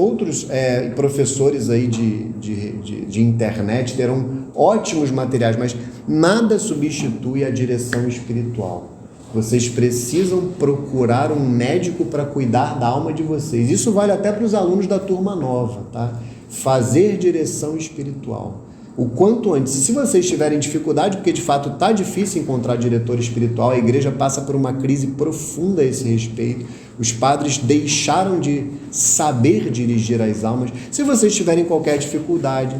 professores aí de internet terão ótimos materiais, mas nada substitui a direção espiritual. Vocês precisam procurar um médico para cuidar da alma de vocês. Isso vale até para os alunos da turma nova, tá? Fazer direção espiritual. O quanto antes. Se vocês tiverem dificuldade, porque de fato está difícil encontrar diretor espiritual, a igreja passa por uma crise profunda a esse respeito. Os padres deixaram de saber dirigir as almas. Se vocês tiverem qualquer dificuldade,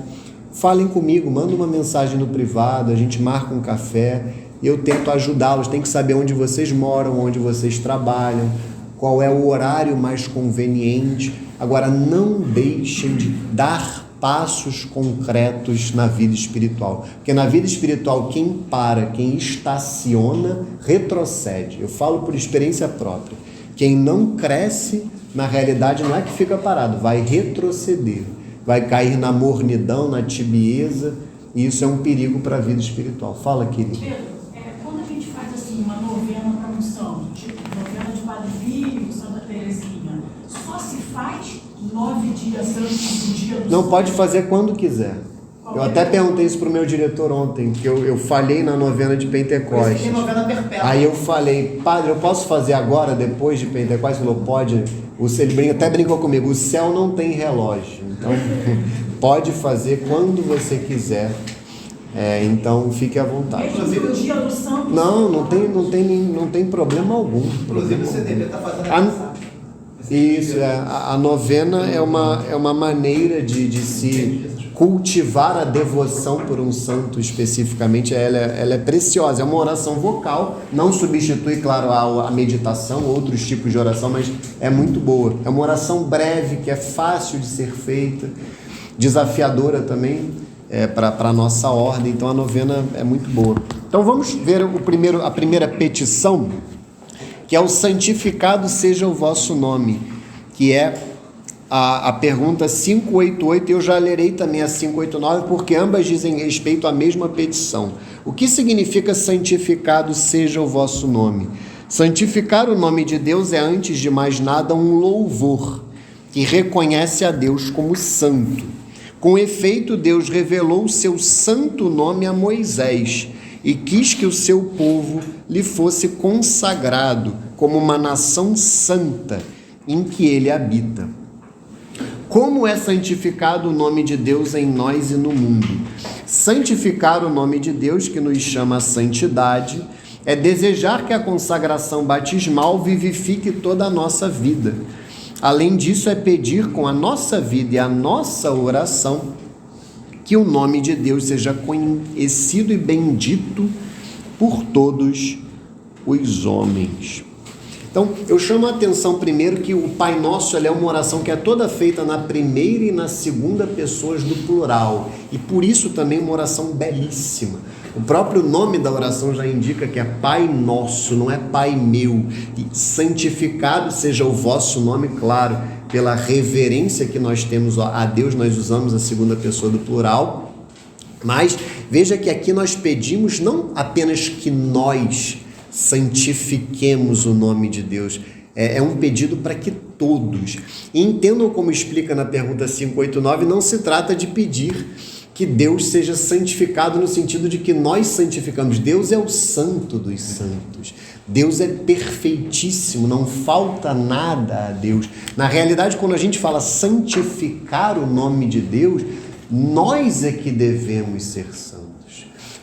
falem comigo, mandem uma mensagem no privado, a gente marca um café. Eu tento ajudá-los. Tem que saber onde vocês moram, onde vocês trabalham, qual é o horário mais conveniente. Agora, não deixem de dar passos concretos na vida espiritual. Porque na vida espiritual, quem para, quem estaciona, retrocede. Eu falo por experiência própria. Quem não cresce, na realidade, não é que fica parado, vai retroceder. Vai cair na mornidão, na tibieza, e isso é um perigo para a vida espiritual. Fala, querido. Uma novena para um santo, tipo novena de Padre Pio, Santa Teresinha, só se faz 9 dias antes do dia do Não santo. pode fazer quando quiser. Eu até perguntei isso para o meu diretor ontem, que eu falhei na novena de Pentecostes. Tem novena perpétua. Aí eu falei, padre, eu posso fazer agora, depois de Pentecostes? Ele falou, pode. Ele até brincou comigo, o céu não tem relógio, então pode fazer quando você quiser. Então fique à vontade. Inclusive o dia do santo. Não tem problema algum. Inclusive você deve estar fazendo Isso, a novena é uma maneira de se cultivar a devoção por um santo especificamente. Ela é preciosa, é uma oração vocal, não substitui, claro, a meditação, outros tipos de oração, mas é muito boa. É uma oração breve, que é fácil de ser feita, desafiadora também. Para a nossa ordem, então a novena é muito boa. Então vamos ver a primeira petição, que é o santificado seja o vosso nome, que é a pergunta 588, eu já lerei também a 589, porque ambas dizem respeito à mesma petição. O que significa santificado seja o vosso nome? Santificar o nome de Deus é, antes de mais nada, um louvor, que reconhece a Deus como santo. Com efeito, Deus revelou o seu santo nome a Moisés e quis que o seu povo lhe fosse consagrado como uma nação santa em que ele habita. Como é santificado o nome de Deus em nós e no mundo? Santificar o nome de Deus, que nos chama a santidade, é desejar que a consagração batismal vivifique toda a nossa vida. Além disso, é pedir com a nossa vida e a nossa oração que o nome de Deus seja conhecido e bendito por todos os homens. Então, eu chamo a atenção primeiro que o Pai Nosso é uma oração que é toda feita na primeira e na segunda pessoas do plural. E por isso também uma oração belíssima. O próprio nome da oração já indica que é Pai Nosso, não é Pai Meu. E santificado seja o vosso nome, claro, pela reverência que nós temos a Deus, nós usamos a segunda pessoa do plural. Mas veja que aqui nós pedimos não apenas que nós santifiquemos o nome de Deus, é um pedido para que todos. E entendam como explica na pergunta 589, não se trata de pedir que Deus seja santificado no sentido de que nós santificamos. Deus é o santo dos santos. Deus é perfeitíssimo, não falta nada a Deus. Na realidade, quando a gente fala santificar o nome de Deus, nós é que devemos ser santos.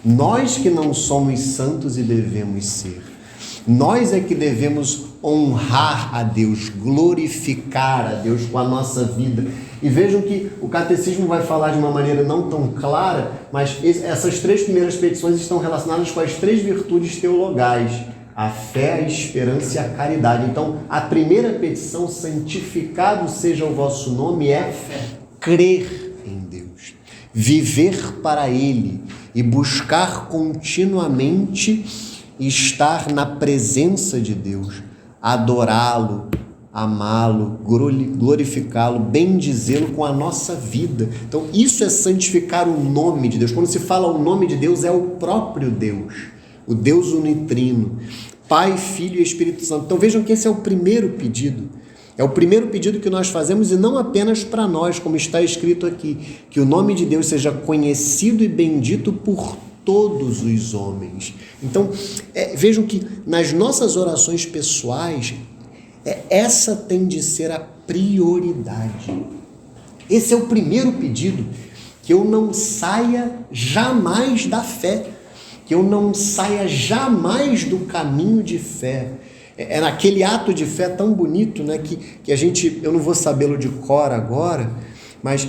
Nós que não somos santos e devemos ser. Nós é que devemos honrar a Deus, glorificar a Deus com a nossa vida. E vejam que o catecismo vai falar de uma maneira não tão clara, mas essas 3 primeiras petições estão relacionadas com as 3 virtudes teologais: a fé, a esperança e a caridade. Então, a primeira petição, santificado seja o vosso nome, é crer em Deus, viver para Ele e buscar continuamente estar na presença de Deus, adorá-lo, amá-lo, glorificá-lo, bendizê-lo com a nossa vida. Então, isso é santificar o nome de Deus. Quando se fala o nome de Deus, é o próprio Deus, o Deus unitrino, Pai, Filho e Espírito Santo. Então, vejam que esse é o primeiro pedido. É o primeiro pedido que nós fazemos, e não apenas para nós, como está escrito aqui, que o nome de Deus seja conhecido e bendito por todos os homens. Então, vejam que nas nossas orações pessoais, essa tem de ser a prioridade. Esse é o primeiro pedido, que eu não saia jamais da fé, que eu não saia jamais do caminho de fé. É naquele ato de fé tão bonito, né, que a gente, eu não vou sabê-lo de cor agora, mas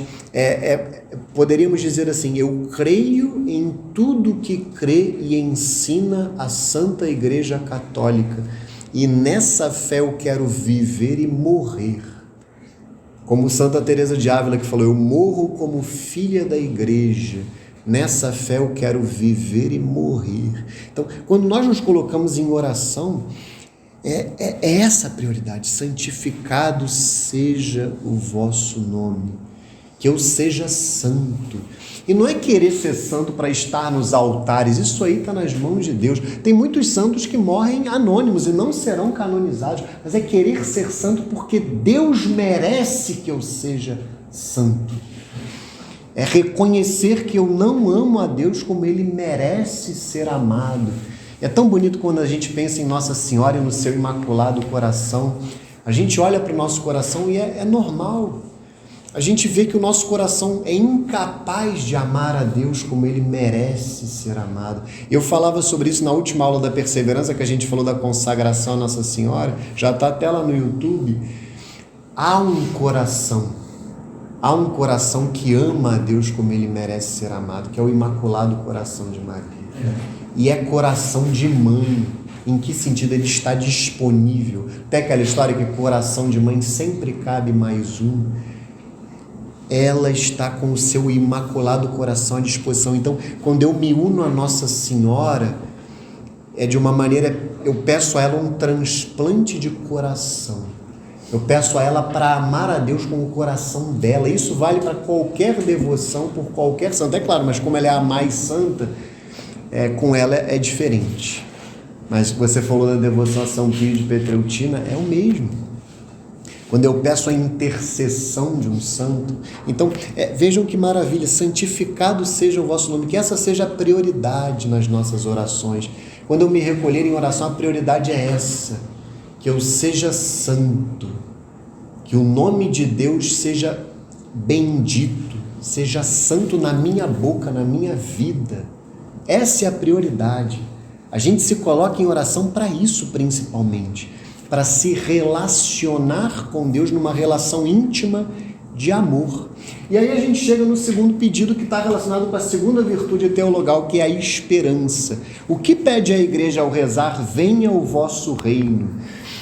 poderíamos dizer assim: eu creio em tudo que crê e ensina a Santa Igreja Católica, e nessa fé eu quero viver e morrer. Como Santa Teresa de Ávila, que falou: eu morro como filha da Igreja, nessa fé eu quero viver e morrer. Então, quando nós nos colocamos em oração, é essa a prioridade: santificado seja o vosso nome, que eu seja santo. E não é querer ser santo para estar nos altares, isso aí está nas mãos de Deus. Tem muitos santos que morrem anônimos e não serão canonizados, mas é querer ser santo porque Deus merece que eu seja santo. É reconhecer que eu não amo a Deus como Ele merece ser amado. É tão bonito quando a gente pensa em Nossa Senhora e no seu Imaculado Coração. A gente olha para o nosso coração e é normal. A gente vê que o nosso coração é incapaz de amar a Deus como Ele merece ser amado. Eu falava sobre isso na última aula da perseverança, que a gente falou da consagração a Nossa Senhora. Já está até lá no YouTube. Há um coração que ama a Deus como Ele merece ser amado, que é o Imaculado Coração de Maria. E é coração de mãe. Em que sentido? Ele está disponível. Até aquela história que coração de mãe sempre cabe mais um. Ela está com o seu Imaculado Coração à disposição. Então, quando eu me uno a Nossa Senhora, de uma maneira, eu peço a ela um transplante de coração. Eu peço a ela para amar a Deus com o coração dela. Isso vale para qualquer devoção por qualquer santo. É claro, mas como ela é a mais santa, com ela é diferente. Mas você falou da devoção a São Pio de Petreutina, é o mesmo. Quando eu peço a intercessão de um santo. Então, vejam que maravilha: santificado seja o vosso nome, que essa seja a prioridade nas nossas orações. Quando eu me recolher em oração, a prioridade é essa: que eu seja santo, que o nome de Deus seja bendito, seja santo na minha boca, na minha vida. Essa é a prioridade. A gente se coloca em oração para isso, principalmente, para se relacionar com Deus numa relação íntima de amor. E aí a gente chega no segundo pedido, que está relacionado com a segunda virtude teologal, que é a esperança. O que pede a igreja ao rezar: venha o vosso reino?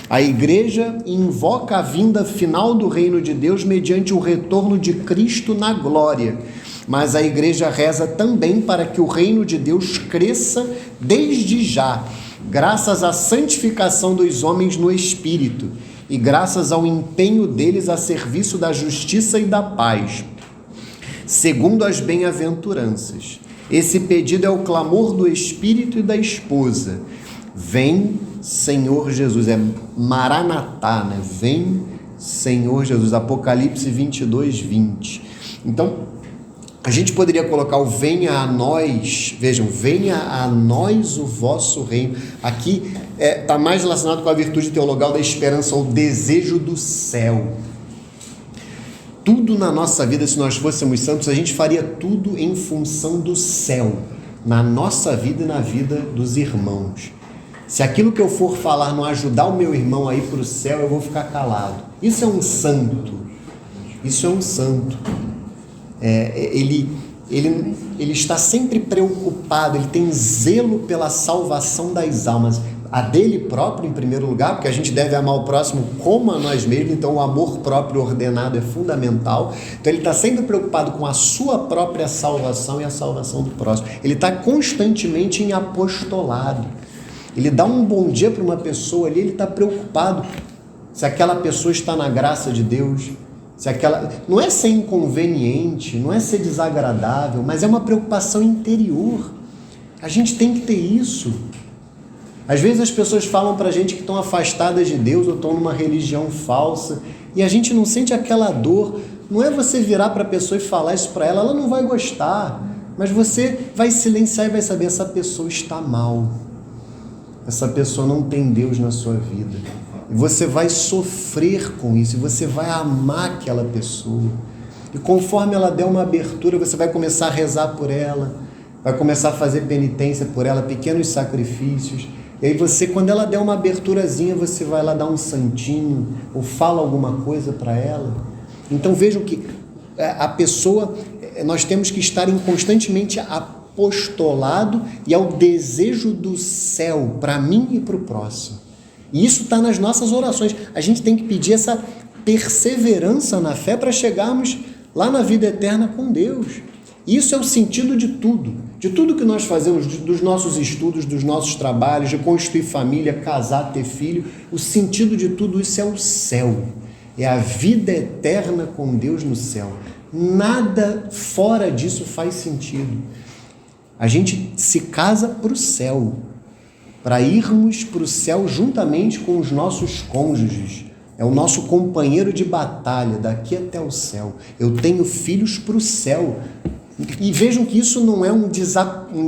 A igreja invoca a vinda final do reino de Deus mediante o retorno de Cristo na glória. Mas a igreja reza também para que o reino de Deus cresça desde já, graças à santificação dos homens no Espírito e graças ao empenho deles a serviço da justiça e da paz, segundo as bem-aventuranças. Esse pedido é o clamor do Espírito e da esposa: vem, Senhor Jesus. É Maranatá, né? Vem, Senhor Jesus. Apocalipse 22, 20. Então, a gente poderia colocar o venha a nós, vejam, venha a nós o vosso reino. Aqui está mais relacionado com a virtude teologal da esperança, o desejo do céu. Tudo na nossa vida, se nós fôssemos santos, a gente faria tudo em função do céu, na nossa vida e na vida dos irmãos. Se aquilo que eu for falar não ajudar o meu irmão a ir para o céu, eu vou ficar calado. Isso é um santo. Isso é um santo. Ele está sempre preocupado, ele tem zelo pela salvação das almas. A dele próprio em primeiro lugar, porque a gente deve amar o próximo como a nós mesmos, então o amor próprio ordenado é fundamental. Então ele está sempre preocupado com a sua própria salvação e a salvação do próximo. Ele está constantemente em apostolado. Ele dá um bom dia para uma pessoa ali, ele está preocupado se aquela pessoa está na graça de Deus, se aquela... Não é ser inconveniente, não é ser desagradável, mas é uma preocupação interior. A gente tem que ter isso. Às vezes as pessoas falam para a gente que estão afastadas de Deus ou estão numa religião falsa e a gente não sente aquela dor. Não é você virar para a pessoa e falar isso para ela, ela não vai gostar, mas você vai silenciar e vai saber, essa pessoa está mal, essa pessoa não tem Deus na sua vida. E você vai sofrer com isso, e você vai amar aquela pessoa. E conforme ela der uma abertura, você vai começar a rezar por ela, vai começar a fazer penitência por ela, pequenos sacrifícios. E aí você, quando ela der uma aberturazinha, você vai lá dar um santinho, ou fala alguma coisa para ela. Então vejam que a pessoa, nós temos que estar em constantemente apostolado e ao desejo do céu, para mim e para o próximo. E isso está nas nossas orações. A gente tem que pedir essa perseverança na fé para chegarmos lá na vida eterna com Deus. Isso é o sentido de tudo que nós fazemos, dos nossos estudos, dos nossos trabalhos, de constituir família, casar, ter filho. O sentido de tudo isso é o céu, é a vida eterna com Deus no céu. Nada fora disso faz sentido. A gente se casa para o céu, para irmos para o céu juntamente com os nossos cônjuges. É o nosso companheiro de batalha daqui até o céu. Eu tenho filhos para o céu. E vejam que isso não é um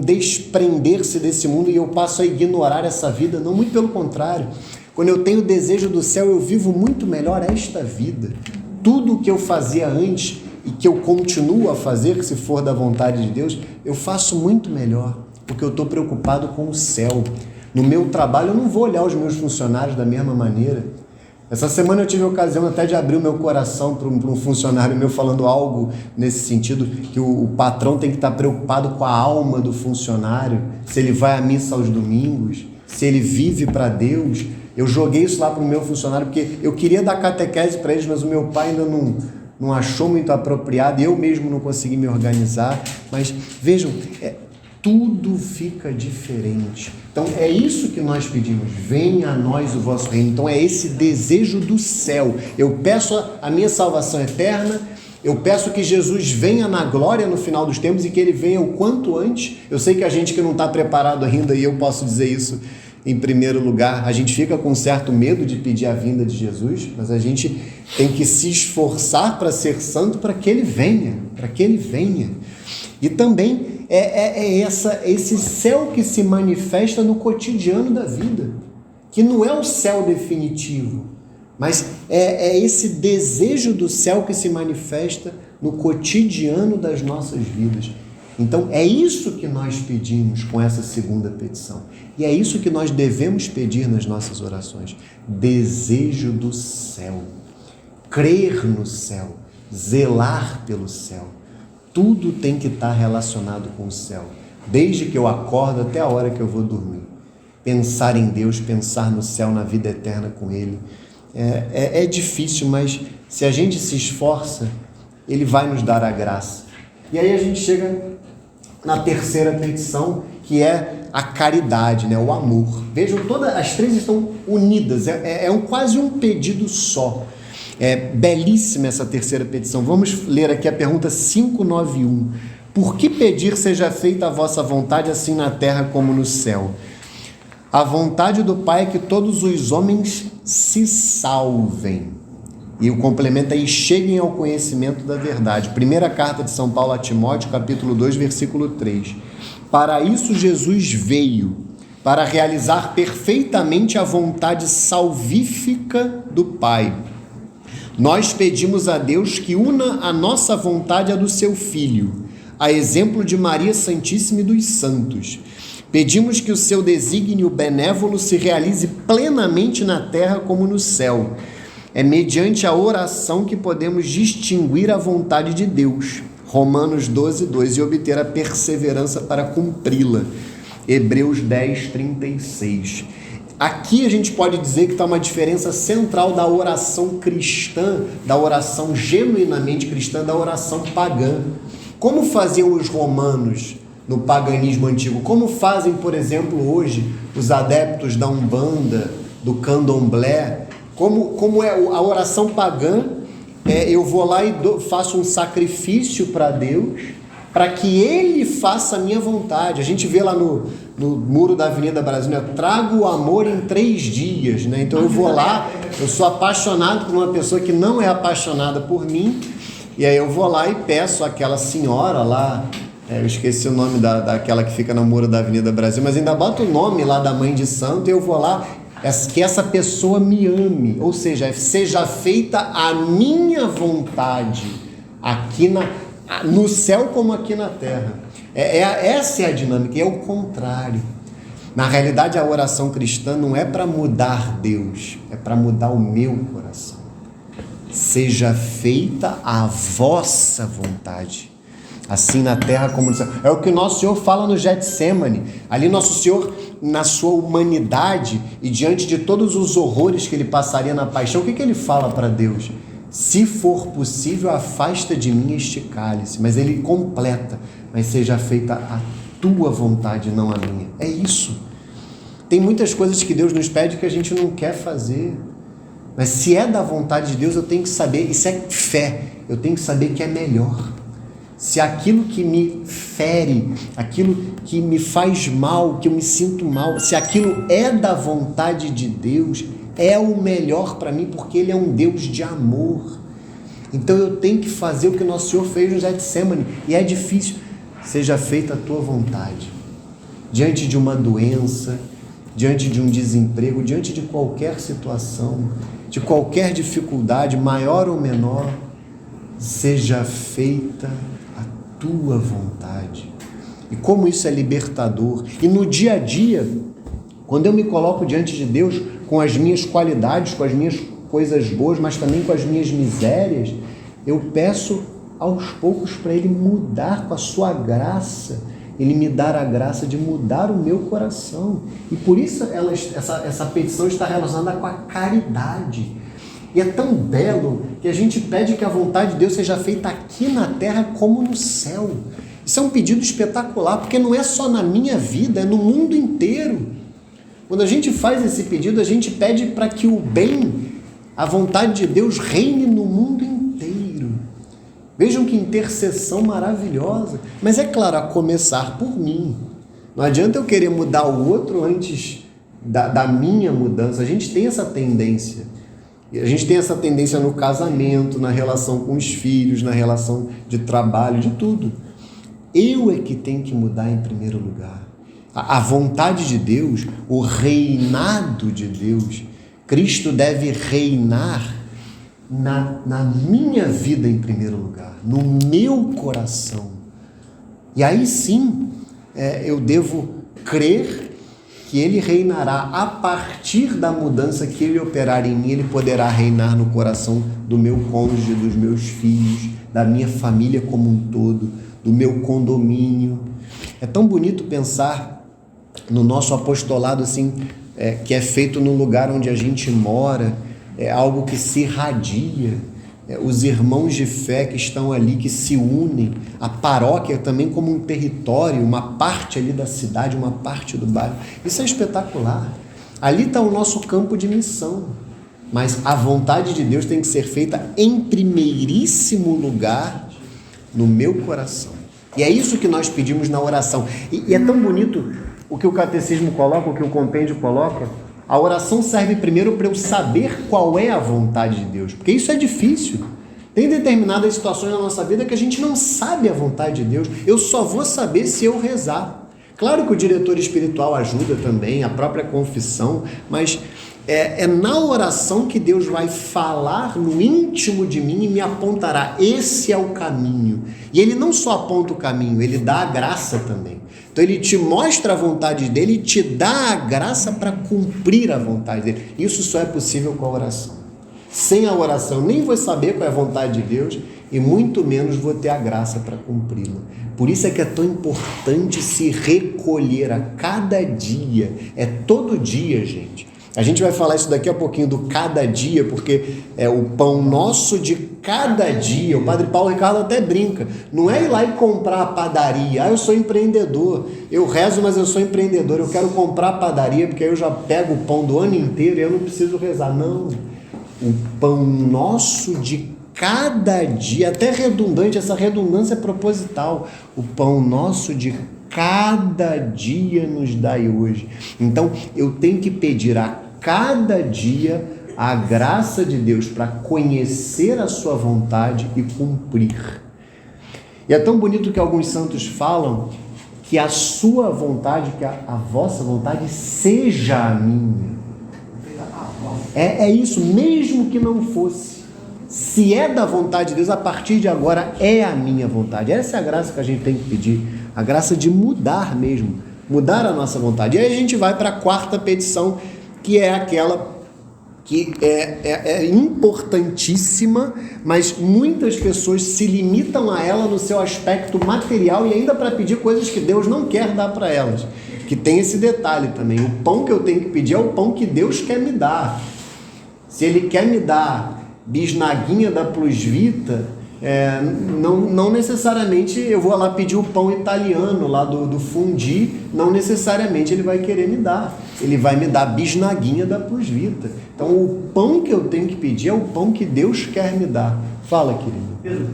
desprender-se desse mundo e eu passo a ignorar essa vida. Não, muito pelo contrário. Quando eu tenho o desejo do céu, eu vivo muito melhor esta vida. Tudo o que eu fazia antes e que eu continuo a fazer, se for da vontade de Deus, eu faço muito melhor, porque eu estou preocupado com o céu. No meu trabalho, eu não vou olhar os meus funcionários da mesma maneira. Essa semana eu tive a ocasião até de abrir o meu coração para um funcionário meu falando algo nesse sentido, que o patrão tem que estar preocupado com a alma do funcionário, se ele vai à missa aos domingos, se ele vive para Deus. Eu joguei isso lá para o meu funcionário, porque eu queria dar catequese para eles, mas o meu pai ainda não achou muito apropriado, e eu mesmo não consegui me organizar. Mas vejam, tudo fica diferente. Então é isso que nós pedimos: venha a nós o vosso reino. Então é esse desejo do céu. Eu peço a minha salvação eterna, eu peço que Jesus venha na glória no final dos tempos e que ele venha o quanto antes. Eu sei que a gente que não está preparado ainda, e eu posso dizer isso em primeiro lugar, a gente fica com certo medo de pedir a vinda de Jesus, mas a gente tem que se esforçar para ser santo, para que ele venha, E também esse céu que se manifesta no cotidiano da vida, que não é o céu definitivo, mas é esse desejo do céu que se manifesta no cotidiano das nossas vidas. Então é isso que nós pedimos com essa segunda petição, e é isso que nós devemos pedir nas nossas orações: desejo do céu, crer no céu, zelar pelo céu. Tudo tem que estar relacionado com o céu, desde que eu acordo até a hora que eu vou dormir. Pensar em Deus, pensar no céu, na vida eterna com Ele. É difícil, mas se a gente se esforça, Ele vai nos dar a graça. E aí a gente chega na terceira petição, que é a caridade, né? O amor. Vejam, todas as três estão unidas, quase um pedido só. É belíssima essa terceira petição. Vamos ler aqui a pergunta 591. Por que pedir seja feita a vossa vontade, assim na terra como no céu? A vontade do Pai é que todos os homens se salvem. E o complemento aí: cheguem ao conhecimento da verdade. Primeira carta de São Paulo a Timóteo, capítulo 2, versículo 3. Para isso Jesus veio, para realizar perfeitamente a vontade salvífica do Pai. Nós pedimos a Deus que una a nossa vontade à do seu Filho, a exemplo de Maria Santíssima e dos santos, Pedimos que o seu desígnio benévolo se realize plenamente na terra como no céu. É mediante a oração que podemos distinguir a vontade de Deus. Romanos 12, 2, e obter a perseverança para cumpri-la. Hebreus 10, 36. Aqui a gente pode dizer que está uma diferença central da oração cristã, da oração genuinamente cristã, da oração pagã. Como faziam os romanos no paganismo antigo? Como fazem, por exemplo, hoje os adeptos da Umbanda, do Candomblé? Como é a oração pagã? Eu vou lá e faço um sacrifício para Deus, para que Ele faça a minha vontade. A gente vê lá no muro da Avenida Brasil, né? Trago o amor em 3 dias, né? Então eu vou lá, eu sou apaixonado por uma pessoa que não é apaixonada por mim, e aí eu vou lá e peço àquela senhora lá, eu esqueci o nome daquela que fica no muro da Avenida Brasil, mas ainda boto o nome lá da mãe de santo, e eu vou lá, que essa pessoa me ame, ou seja, seja feita a minha vontade, aqui no céu como aqui na terra. Essa é a dinâmica, é o contrário. Na realidade, a oração cristã não é para mudar Deus, é para mudar o meu coração. Seja feita a vossa vontade, assim na terra como no céu. É o que nosso Senhor fala no Getsemane. Ali nosso Senhor, na sua humanidade e diante de todos os horrores que ele passaria na paixão, o que ele fala para Deus? Se for possível, afasta de mim este cálice. Mas ele completa, mas seja feita a tua vontade, não a minha. É isso. Tem muitas coisas que Deus nos pede que a gente não quer fazer. Mas se é da vontade de Deus, eu tenho que saber, isso é fé, eu tenho que saber que é melhor. Se aquilo que me fere, aquilo que me faz mal, que eu me sinto mal, se aquilo é da vontade de Deus, é o melhor para mim, porque Ele é um Deus de amor. Então eu tenho que fazer o que nosso Senhor fez no Getsemane, e é difícil. Seja feita a tua vontade. Diante de uma doença, diante de um desemprego, diante de qualquer situação, de qualquer dificuldade, maior ou menor, seja feita a tua vontade. E como isso é libertador. E no dia a dia, quando eu me coloco diante de Deus com as minhas qualidades, com as minhas coisas boas, mas também com as minhas misérias, eu peço aos poucos para Ele mudar com a sua graça, Ele me dar a graça de mudar o meu coração. E por isso essa petição está relacionada com a caridade. E é tão belo que a gente pede que a vontade de Deus seja feita aqui na terra como no céu. Isso é um pedido espetacular, porque não é só na minha vida, é no mundo inteiro. Quando a gente faz esse pedido, a gente pede para que o bem, a vontade de Deus reine no mundo inteiro. Vejam que intercessão maravilhosa. Mas é claro, a começar por mim. Não adianta eu querer mudar o outro antes da minha mudança. A gente tem essa tendência. A gente tem essa tendência no casamento, na relação com os filhos, na relação de trabalho, de tudo. Eu é que tenho que mudar em primeiro lugar. A vontade de Deus, o reinado de Deus, Cristo deve reinar na minha vida em primeiro lugar, no meu coração. E aí sim, eu devo crer que Ele reinará a partir da mudança que Ele operar em mim. Ele poderá reinar no coração do meu cônjuge, dos meus filhos, da minha família como um todo, do meu condomínio. É tão bonito pensar no nosso apostolado assim, que é feito no lugar onde a gente mora, é algo que se irradia, os irmãos de fé que estão ali, que se unem, a paróquia também como um território, uma parte ali da cidade, uma parte do bairro. Isso é espetacular. Ali está o nosso campo de missão, mas a vontade de Deus tem que ser feita em primeiríssimo lugar no meu coração. E é isso que nós pedimos na oração. E é tão bonito o que o catecismo coloca, o que o compêndio coloca. A oração serve primeiro para eu saber qual é a vontade de Deus, porque isso é difícil. Tem determinadas situações na nossa vida que a gente não sabe a vontade de Deus. Eu só vou saber se eu rezar. Claro que o diretor espiritual ajuda também, a própria confissão, mas É na oração que Deus vai falar no íntimo de mim e me apontará. Esse é o caminho. E Ele não só aponta o caminho, Ele dá a graça também. Então Ele te mostra a vontade dEle e te dá a graça para cumprir a vontade dEle. Isso só é possível com a oração. Sem a oração, eu nem vou saber qual é a vontade de Deus e muito menos vou ter a graça para cumpri-la. Por isso é que é tão importante se recolher a cada dia. É todo dia, gente. A gente vai falar isso daqui a pouquinho do cada dia, porque é o pão nosso de cada dia. O Padre Paulo Ricardo até brinca. Não é ir lá e comprar a padaria. Eu sou empreendedor. Eu rezo, mas eu sou empreendedor. Eu quero comprar a padaria, porque aí eu já pego o pão do ano inteiro e eu não preciso rezar. Não. O pão nosso de cada dia, até redundante, essa redundância é proposital. O pão nosso de cada dia nos dai hoje. Então, eu tenho que pedir a cada dia a graça de Deus para conhecer a sua vontade e cumprir. E é tão bonito que alguns santos falam que a sua vontade, que a vossa vontade seja a minha. É isso, mesmo que não fosse. Se é da vontade de Deus, a partir de agora é a minha vontade. Essa é a graça que a gente tem que pedir. A graça de mudar mesmo, mudar a nossa vontade. E aí a gente vai para a quarta petição, que é aquela que é importantíssima, mas muitas pessoas se limitam a ela no seu aspecto material e ainda para pedir coisas que Deus não quer dar para elas. Que tem esse detalhe também. O pão que eu tenho que pedir é o pão que Deus quer me dar. Se Ele quer me dar bisnaguinha da Plus Vita, não necessariamente eu vou lá pedir o pão italiano lá do fundi, não necessariamente ele vai querer me dar. Ele vai me dar bisnaguinha da Plus Vita. Então o pão que eu tenho que pedir é o pão que Deus quer me dar. Fala, querido. Pedro,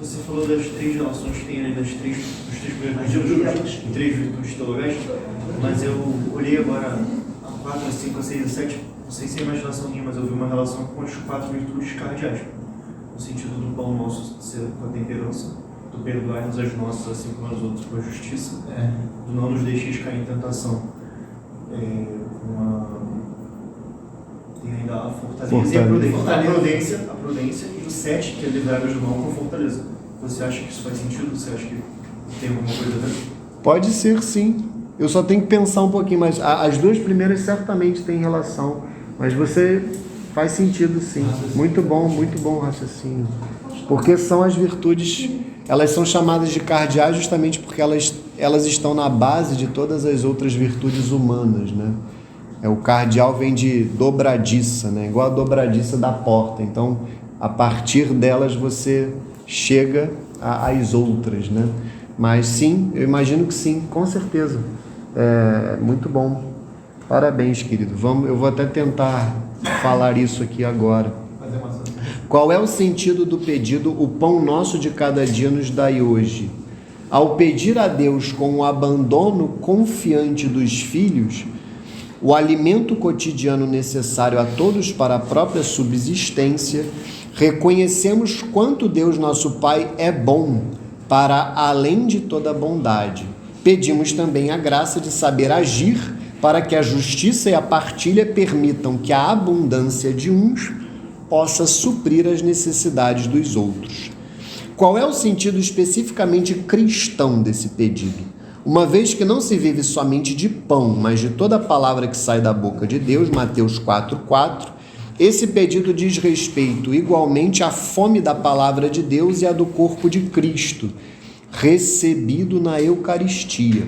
você falou das três relações que tem ali, dos três primeiros em três virtudes teologais, mas eu olhei agora a 4, a 5, a 6, a 7, não sei se é mais relação minha, mas eu vi uma relação com as 4 virtudes cardeais. No sentido do pão nosso ser com a temperança, do perdoar-nos as nossas, assim como as outras, com a justiça, do não nos deixeis cair em tentação. Tem ainda a fortaleza. E a prudência, e o 7, que é livrar-nos do mal com fortaleza. Você acha que isso faz sentido? Você acha que tem alguma coisa a ver? Pode ser, sim. Eu só tenho que pensar um pouquinho, mas as 2 primeiras certamente têm relação. Mas você faz sentido, sim. Muito bom o raciocínio. Porque são as virtudes, elas são chamadas de cardeais justamente porque elas estão na base de todas as outras virtudes humanas, né? O cardeal vem de dobradiça, né? Igual a dobradiça da porta. Então, a partir delas você chega às outras, né? Mas sim, eu imagino que sim, com certeza. Muito bom. Parabéns, querido. Eu vou até tentar falar isso aqui agora. Qual é o sentido do pedido, o pão nosso de cada dia nos dai hoje? Ao pedir a Deus com o abandono confiante dos filhos, o alimento cotidiano necessário a todos para a própria subsistência, reconhecemos quanto Deus nosso Pai é bom, para além de toda bondade. Pedimos também a graça de saber agir para que a justiça e a partilha permitam que a abundância de uns possa suprir as necessidades dos outros. Qual é o sentido especificamente cristão desse pedido? Uma vez que não se vive somente de pão, mas de toda a palavra que sai da boca de Deus, Mateus 4,4, esse pedido diz respeito igualmente à fome da palavra de Deus e à do corpo de Cristo, recebido na Eucaristia,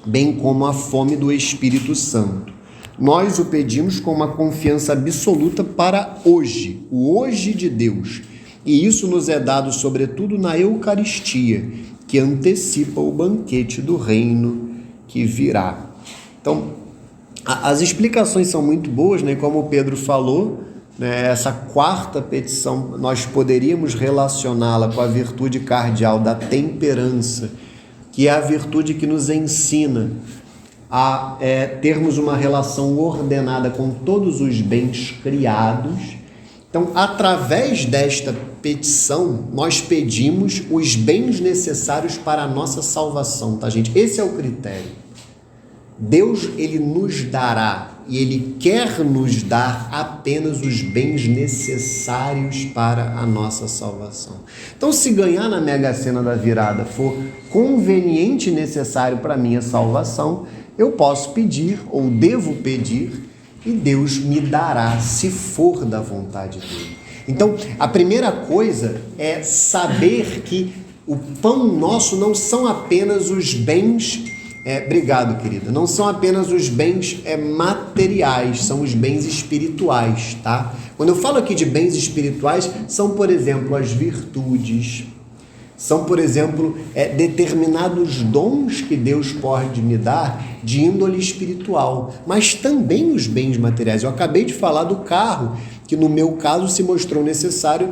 bem como a fome do Espírito Santo. Nós o pedimos com uma confiança absoluta para hoje, o hoje de Deus, e isso nos é dado sobretudo na Eucaristia, que antecipa o banquete do reino que virá. Então, as explicações são muito boas, né? Como o Pedro falou, né? Essa quarta petição, nós poderíamos relacioná-la com a virtude cardeal da temperança, que é a virtude que nos ensina a termos uma relação ordenada com todos os bens criados. Então, através desta petição, nós pedimos os bens necessários para a nossa salvação, tá, gente? Esse é o critério. Deus, ele nos dará e Ele quer nos dar apenas os bens necessários para a nossa salvação. Então, se ganhar na Mega Sena da virada for conveniente e necessário para a minha salvação, eu posso pedir ou devo pedir e Deus me dará, se for da vontade dele. Então, a primeira coisa é saber que o pão nosso não são apenas os bens, obrigado, querida, não são apenas os bens materiais, são os bens espirituais, tá? Quando eu falo aqui de bens espirituais, são, por exemplo, as virtudes, são, por exemplo, determinados dons que Deus pode me dar de índole espiritual, mas também os bens materiais. Eu acabei de falar do carro, que no meu caso se mostrou necessário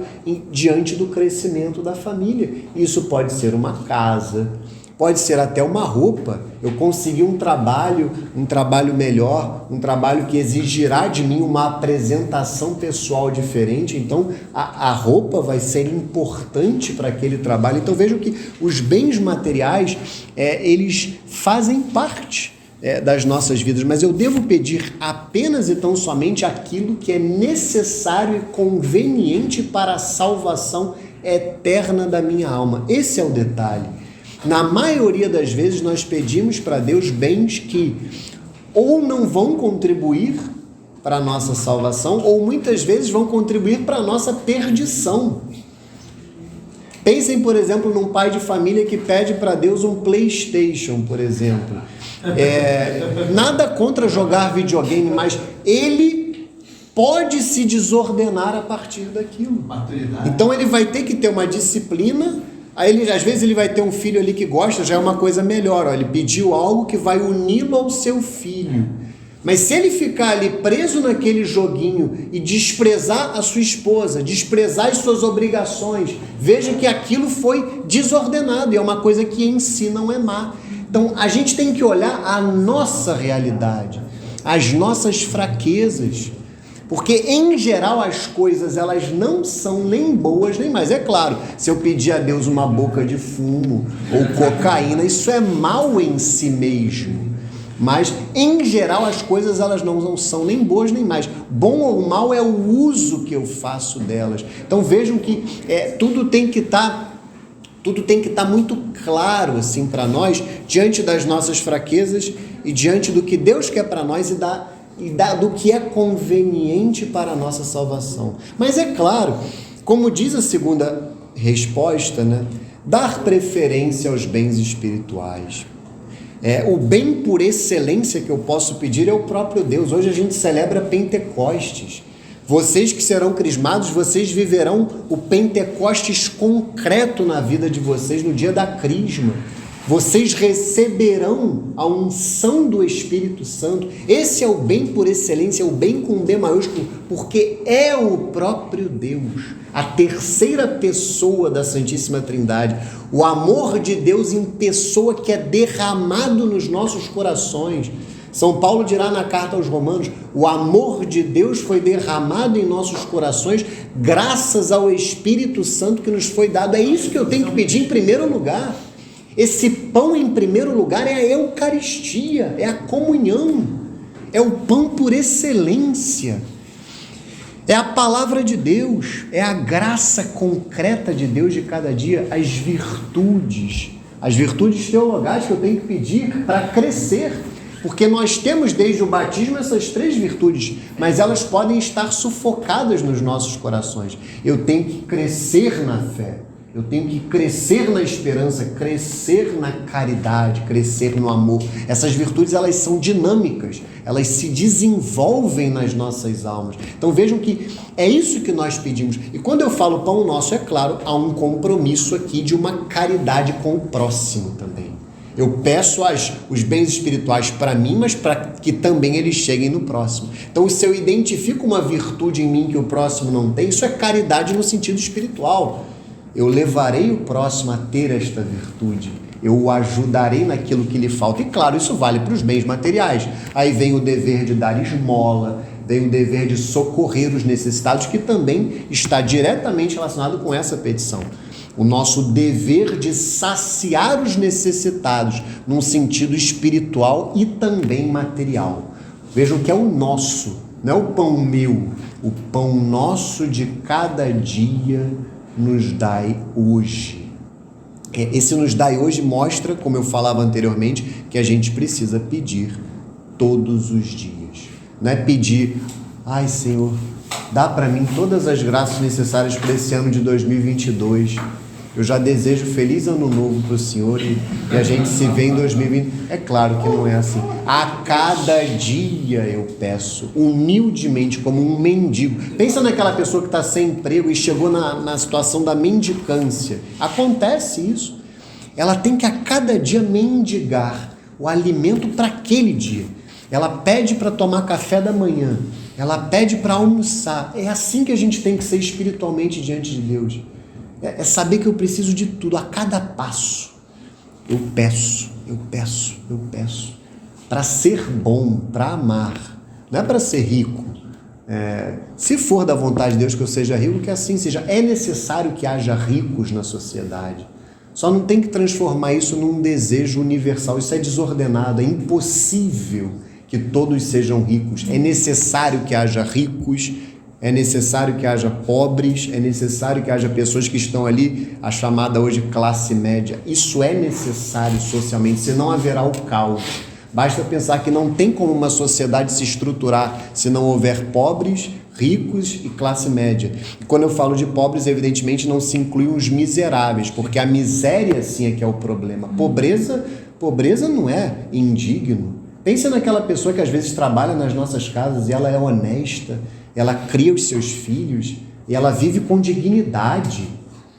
diante do crescimento da família. Isso pode ser uma casa, pode ser até uma roupa. Eu consegui um trabalho melhor, um trabalho que exigirá de mim uma apresentação pessoal diferente, então a roupa vai ser importante para aquele trabalho. Então vejam que os bens materiais, eles fazem parte das nossas vidas, mas eu devo pedir apenas e tão somente aquilo que é necessário e conveniente para a salvação eterna da minha alma. Esse é o detalhe. Na maioria das vezes nós pedimos para Deus bens que ou não vão contribuir para a nossa salvação, ou muitas vezes vão contribuir para a nossa perdição. Pensem, por exemplo, num pai de família que pede para Deus um PlayStation, por exemplo. Nada contra jogar videogame, mas ele pode se desordenar a partir daquilo. Maturidade. Então ele vai ter que ter uma disciplina. Aí às vezes ele vai ter um filho ali que gosta, já é uma coisa melhor. Ele pediu algo que vai uni-lo ao seu filho. Mas se ele ficar ali preso naquele joguinho e desprezar a sua esposa, desprezar as suas obrigações, veja que aquilo foi desordenado e é uma coisa que em si não é má. Então a gente tem que olhar a nossa realidade, as nossas fraquezas, porque em geral as coisas elas não são nem boas nem mais. É claro, se eu pedir a Deus uma boca de fumo ou cocaína, isso é mal em si mesmo. Mas, em geral, as coisas elas não são nem boas nem mais. Bom ou mal é o uso que eu faço delas. Então vejam que tudo tem que estar muito claro assim, para nós, diante das nossas fraquezas e diante do que Deus quer para nós do que é conveniente para a nossa salvação. Mas é claro, como diz a segunda resposta, né, dar preferência aos bens espirituais. O bem por excelência que eu posso pedir é o próprio Deus. Hoje a gente celebra Pentecostes. Vocês que serão crismados, vocês viverão o Pentecostes concreto na vida de vocês no dia da crisma. Vocês receberão a unção do Espírito Santo. Esse é o bem por excelência, o bem com B maiúsculo, porque é o próprio Deus, a terceira pessoa da Santíssima Trindade, o amor de Deus em pessoa que é derramado nos nossos corações. São Paulo dirá na carta aos Romanos, o amor de Deus foi derramado em nossos corações graças ao Espírito Santo que nos foi dado. É isso que eu tenho que pedir em primeiro lugar. Esse pão, em primeiro lugar, é a Eucaristia, é a comunhão, é o pão por excelência, é a palavra de Deus, é a graça concreta de Deus de cada dia, as virtudes teologais que eu tenho que pedir para crescer, porque nós temos desde o batismo essas 3 virtudes, mas elas podem estar sufocadas nos nossos corações. Eu tenho que crescer na fé. Eu tenho que crescer na esperança, crescer na caridade, crescer no amor. Essas virtudes, elas são dinâmicas, elas se desenvolvem nas nossas almas. Então vejam que é isso que nós pedimos. E quando eu falo pão nosso, é claro, há um compromisso aqui de uma caridade com o próximo também. Eu peço os bens espirituais para mim, mas para que também eles cheguem no próximo. Então, se eu identifico uma virtude em mim que o próximo não tem, isso é caridade no sentido espiritual. Eu levarei o próximo a ter esta virtude, eu o ajudarei naquilo que lhe falta. E claro, isso vale para os bens materiais. Aí vem o dever de dar esmola, vem o dever de socorrer os necessitados, que também está diretamente relacionado com essa petição. O nosso dever de saciar os necessitados, num sentido espiritual e também material. Vejam que é o nosso, não é o pão meu. O pão nosso de cada dia nos dai hoje. Esse nos dai hoje mostra, como eu falava anteriormente, que a gente precisa pedir todos os dias. Não é pedir, ai Senhor, dá para mim todas as graças necessárias para esse ano de 2022. Eu já desejo feliz ano novo para o Senhor e a gente se vê em 2020. É claro que não é assim. A cada dia eu peço, humildemente, como um mendigo. Pensa naquela pessoa que está sem emprego e chegou na situação da mendicância. Acontece isso. Ela tem que a cada dia mendigar o alimento para aquele dia. Ela pede para tomar café da manhã. Ela pede para almoçar. É assim que a gente tem que ser espiritualmente diante de Deus. É saber que eu preciso de tudo, a cada passo. Eu peço. Para ser bom, para amar. Não é para ser rico. Se for da vontade de Deus que eu seja rico, que assim seja. É necessário que haja ricos na sociedade. Só não tem que transformar isso num desejo universal. Isso é desordenado, é impossível que todos sejam ricos. É necessário que haja ricos, é necessário que haja pobres, é necessário que haja pessoas que estão ali, a chamada hoje classe média. Isso é necessário socialmente, senão haverá o caos. Basta pensar que não tem como uma sociedade se estruturar se não houver pobres, ricos e classe média. E quando eu falo de pobres, evidentemente não se inclui os miseráveis, porque a miséria sim é que é o problema. Pobreza não é indigno. Pensa naquela pessoa que às vezes trabalha nas nossas casas e ela é honesta, ela cria os seus filhos e ela vive com dignidade.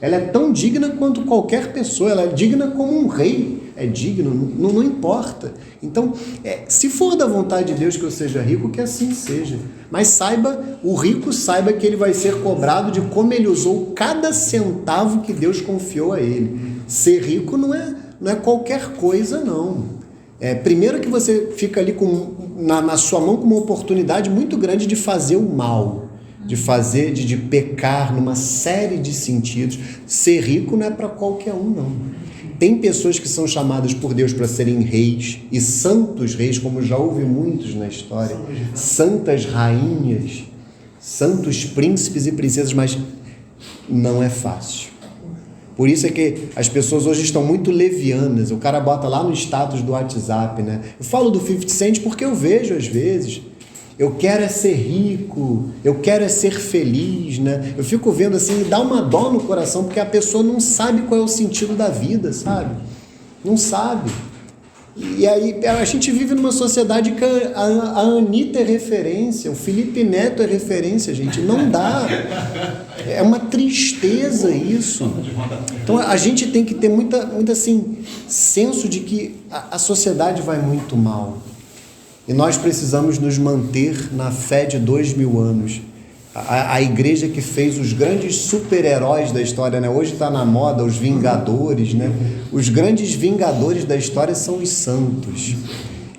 Ela é tão digna quanto qualquer pessoa, ela é digna como um rei, é digno, não importa. Então, se for da vontade de Deus que eu seja rico, que assim seja. Mas o rico saiba que ele vai ser cobrado de como ele usou cada centavo que Deus confiou a ele. Ser rico não é qualquer coisa, não. Primeiro que você fica ali na sua mão com uma oportunidade muito grande de fazer o mal, de pecar numa série de sentidos. Ser rico não é para qualquer um, não. Tem pessoas que são chamadas por Deus para serem reis, e santos reis, como já houve muitos na história, santas rainhas, santos príncipes e princesas, mas não é fácil. Por isso é que as pessoas hoje estão muito levianas. O cara bota lá no status do WhatsApp, né? Eu falo do 50 Cent porque eu vejo às vezes. Eu quero ser rico, eu quero ser feliz, né? Eu fico vendo assim, dá uma dó no coração, porque a pessoa não sabe qual é o sentido da vida, sabe? Não sabe. E aí a gente vive numa sociedade que a Anitta é referência, o Felipe Neto é referência, gente. Não dá. É uma tristeza isso. Então a gente tem que ter muito assim, senso de que a sociedade vai muito mal. E nós precisamos nos manter na fé de 2000 anos. A igreja que fez os grandes super-heróis da história, né? Hoje está na moda os Vingadores, né? Os grandes Vingadores da história são os santos.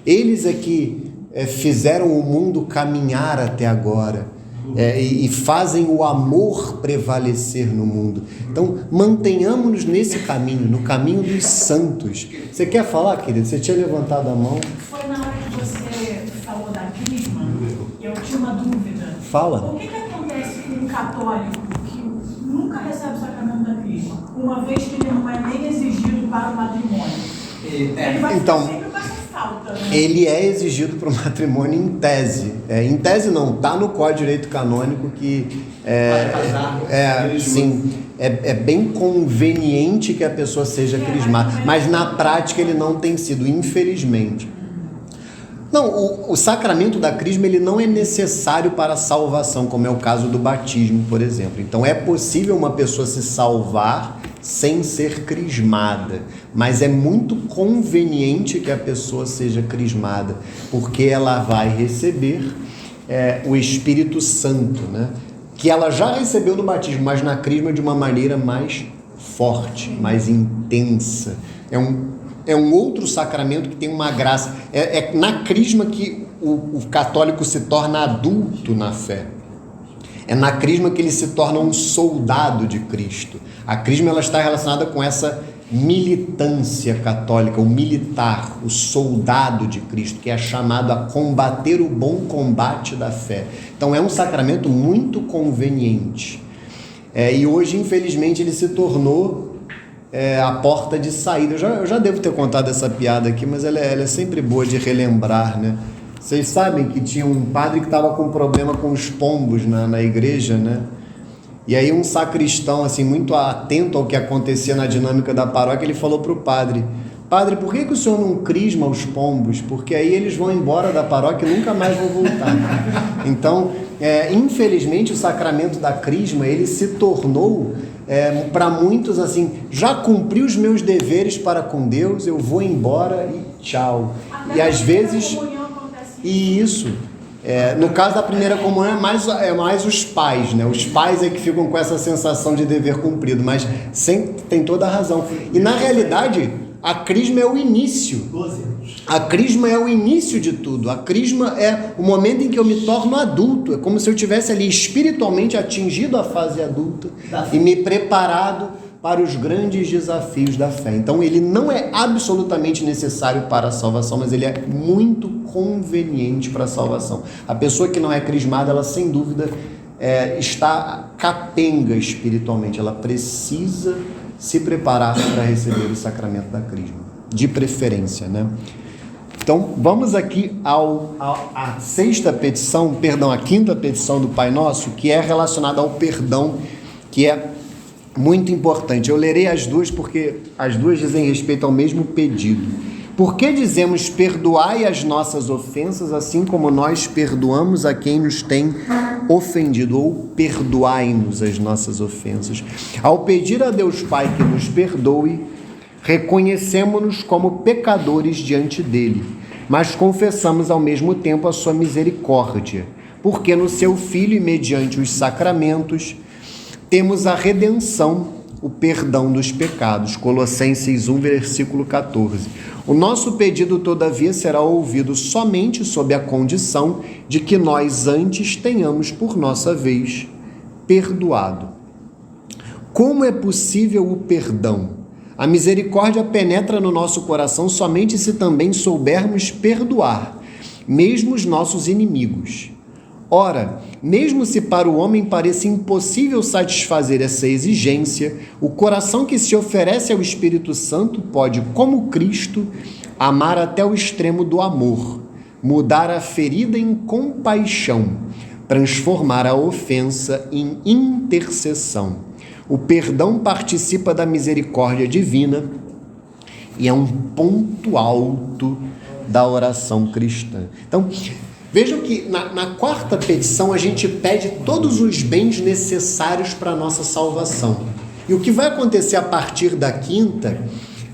Eles é que fizeram o mundo caminhar até agora e fazem o amor prevalecer no mundo. Então, mantenhamos-nos nesse caminho, no caminho dos santos. Você quer falar, querido? Você tinha levantado a mão. Foi na hora que você falou da crisma, eu tinha uma dúvida. Fala. O que acontece com um católico que nunca recebe o sacramento da crisma, uma vez que ele não é nem exigido para o matrimônio? Ele vai sempre com essa falta, né? Ele é exigido para o matrimônio em tese. Em tese não, está no Código de Direito Canônico que é bem conveniente que a pessoa seja crismada, mas na prática ele não tem sido, infelizmente. Não, o sacramento da crisma ele não é necessário para a salvação, como é o caso do batismo, por exemplo. Então é possível uma pessoa se salvar sem ser crismada, mas é muito conveniente que a pessoa seja crismada, porque ela vai receber o Espírito Santo, né? Que ela já recebeu no batismo, mas na crisma de uma maneira mais forte, mais intensa. É um outro sacramento que tem uma graça. É na crisma que o católico se torna adulto na fé. É na crisma que ele se torna um soldado de Cristo. A crisma ela está relacionada com essa militância católica, o militar, o soldado de Cristo, que é chamado a combater o bom combate da fé. Então é um sacramento muito conveniente. E hoje, infelizmente, ele se tornou a porta de saída. Eu já devo ter contado essa piada aqui, mas ela é sempre boa de relembrar, né? Vocês sabem que tinha um padre que estava com problema com os pombos na igreja, né? E aí um sacristão, assim, muito atento ao que acontecia na dinâmica da paróquia, ele falou para o padre: Padre, por que o senhor não crisma os pombos? Porque aí eles vão embora da paróquia e nunca mais vão voltar. Então, infelizmente, o sacramento da crisma, ele se tornou, para muitos, assim, já cumpri os meus deveres para com Deus, eu vou embora e tchau. E às vezes... E isso... no caso da primeira comunhão é mais os pais, né? Os pais é que ficam com essa sensação de dever cumprido, mas tem toda a razão. E na realidade, a crisma é o início. 12 anos. A crisma é o início de tudo. A crisma é o momento em que eu me torno adulto. É como se eu tivesse ali espiritualmente atingido a fase adulta e me preparado para os grandes desafios da fé. Então ele não é absolutamente necessário para a salvação, mas ele é muito conveniente para a salvação. A pessoa que não é crismada, ela sem dúvida está capenga espiritualmente. Ela precisa se preparar para receber o sacramento da crisma, de preferência, né? Então vamos aqui à sexta petição, perdão, a quinta petição do Pai Nosso, que é relacionada ao perdão, que é muito importante. Eu lerei as duas porque as duas dizem respeito ao mesmo pedido. Por que dizemos: perdoai as nossas ofensas, assim como nós perdoamos a quem nos tem ofendido, ou perdoai-nos as nossas ofensas? Ao pedir a Deus Pai que nos perdoe, reconhecemos-nos como pecadores diante dele, mas confessamos ao mesmo tempo a sua misericórdia, porque no seu Filho e mediante os sacramentos temos a redenção, o perdão dos pecados. Colossenses 1, versículo 14. O nosso pedido, todavia, será ouvido somente sob a condição de que nós antes tenhamos, por nossa vez, perdoado. Como é possível o perdão? A misericórdia penetra no nosso coração somente se também soubermos perdoar, mesmo os nossos inimigos. Ora, mesmo se para o homem pareça impossível satisfazer essa exigência, o coração que se oferece ao Espírito Santo pode, como Cristo, amar até o extremo do amor, mudar a ferida em compaixão, transformar a ofensa em intercessão. O perdão participa da misericórdia divina e é um ponto alto da oração cristã. Então, vejam que na quarta petição a gente pede todos os bens necessários para a nossa salvação. E o que vai acontecer a partir da quinta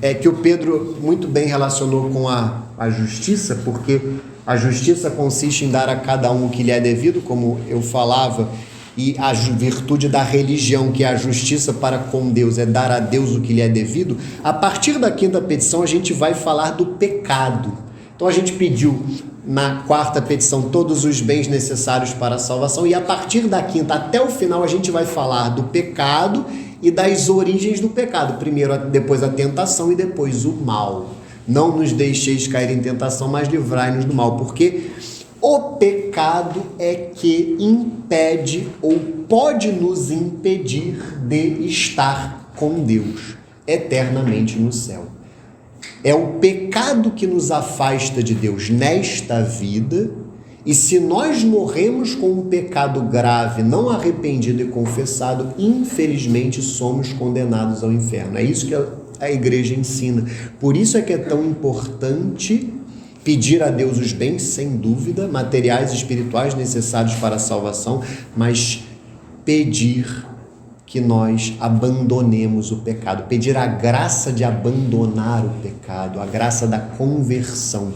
é que o Pedro muito bem relacionou com a justiça, porque a justiça consiste em dar a cada um o que lhe é devido, como eu falava, e a virtude da religião, que é a justiça para com Deus, é dar a Deus o que lhe é devido. A partir da quinta petição a gente vai falar do pecado. Então a gente pediu na quarta petição todos os bens necessários para a salvação, e a partir da quinta até o final a gente vai falar do pecado e das origens do pecado. Primeiro, depois a tentação e depois o mal. Não nos deixeis cair em tentação, mas livrai-nos do mal, porque o pecado é que impede ou pode nos impedir de estar com Deus eternamente no céu. É o pecado que nos afasta de Deus nesta vida, e se nós morremos com um pecado grave, não arrependido e confessado, infelizmente somos condenados ao inferno. É isso que a igreja ensina. Por isso é que é tão importante pedir a Deus os bens, sem dúvida, materiais e espirituais necessários para a salvação, mas pedir que nós abandonemos o pecado, pedir a graça de abandonar o pecado, a graça da conversão.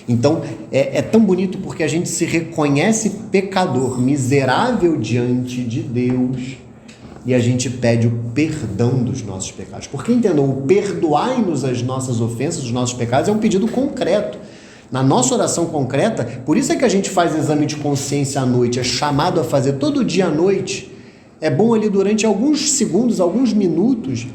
Então, é tão bonito porque a gente se reconhece pecador, miserável diante de Deus, e a gente pede o perdão dos nossos pecados. Porque, entendam, o perdoai-nos as nossas ofensas, os nossos pecados, é um pedido concreto. Na nossa oração concreta, por isso é que a gente faz exame de consciência à noite, é chamado a fazer todo dia à noite. É bom ali durante alguns segundos, alguns minutos,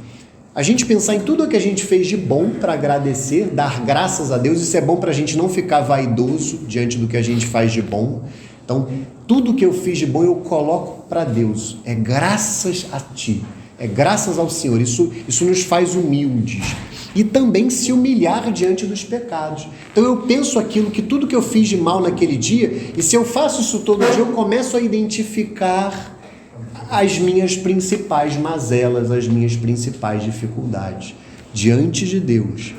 A gente pensar em tudo o que a gente fez de bom para agradecer, dar graças a Deus, isso é bom para a gente não ficar vaidoso diante do que a gente faz de bom. Então, tudo que eu fiz de bom eu coloco para Deus. É graças a Ti, é graças ao Senhor. Isso nos faz humildes. E também se humilhar diante dos pecados. Então eu penso aquilo que tudo que eu fiz de mal naquele dia, e se eu faço isso todo dia, eu começo a identificar as minhas principais mazelas, as minhas principais dificuldades diante de Deus.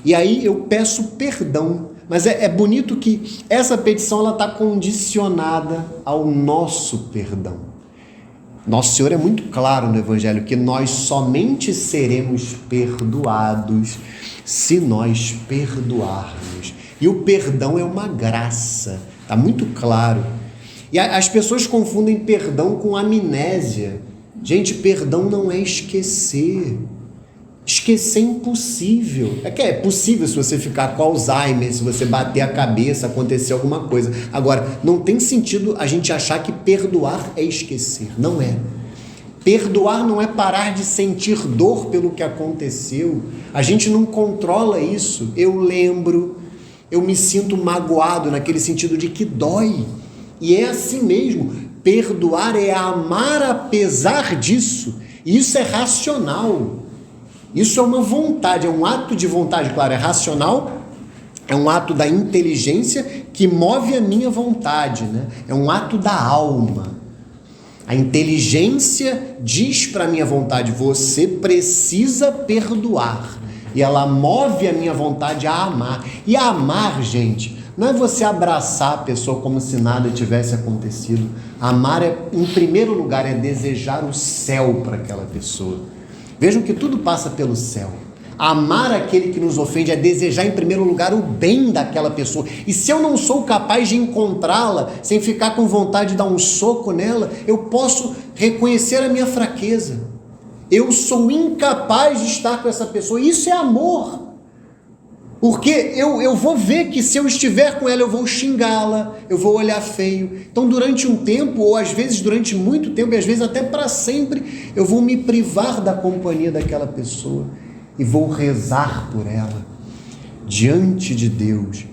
E aí eu peço perdão. Mas é bonito que essa petição está condicionada ao nosso perdão. Nosso Senhor é muito claro no Evangelho que nós somente seremos perdoados se nós perdoarmos. E o perdão é uma graça, está muito claro. E as pessoas confundem perdão com amnésia. Gente, perdão não é esquecer. Esquecer é impossível. É possível se você ficar com Alzheimer, se você bater a cabeça, acontecer alguma coisa. Agora, não tem sentido a gente achar que perdoar é esquecer. Não é. Perdoar não é parar de sentir dor pelo que aconteceu. A gente não controla isso. Eu lembro, eu me sinto magoado naquele sentido de que dói. E é assim mesmo. Perdoar é amar apesar disso. E isso é racional. Isso é uma vontade, é um ato de vontade, claro, é racional, é um ato da inteligência que move a minha vontade, né? É um ato da alma. A inteligência diz para a minha vontade, você precisa perdoar. E ela move a minha vontade a amar. E a amar, gente, não é você abraçar a pessoa como se nada tivesse acontecido. Amar, em primeiro lugar, é desejar o céu para aquela pessoa. Vejam que tudo passa pelo céu. Amar aquele que nos ofende é desejar em primeiro lugar o bem daquela pessoa. E se eu não sou capaz de encontrá-la, sem ficar com vontade de dar um soco nela, eu posso reconhecer a minha fraqueza. Eu sou incapaz de estar com essa pessoa. Isso é amor. Porque eu vou ver que se eu estiver com ela, eu vou xingá-la, eu vou olhar feio. Então, durante um tempo, ou às vezes durante muito tempo, e às vezes até para sempre, eu vou me privar da companhia daquela pessoa e vou rezar por ela diante de Deus.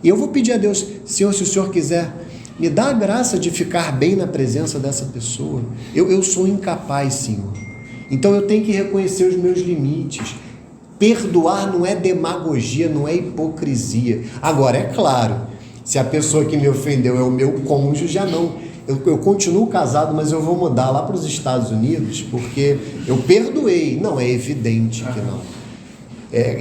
E eu vou pedir a Deus, Senhor, se o Senhor quiser, me dá a graça de ficar bem na presença dessa pessoa. Eu sou incapaz, Senhor. Então, eu tenho que reconhecer os meus limites. Perdoar não é demagogia, não é hipocrisia. Agora, é claro, se a pessoa que me ofendeu é o meu cônjuge, já não. Eu continuo casado, mas eu vou mudar lá para os Estados Unidos, porque eu perdoei. Não, é evidente que não.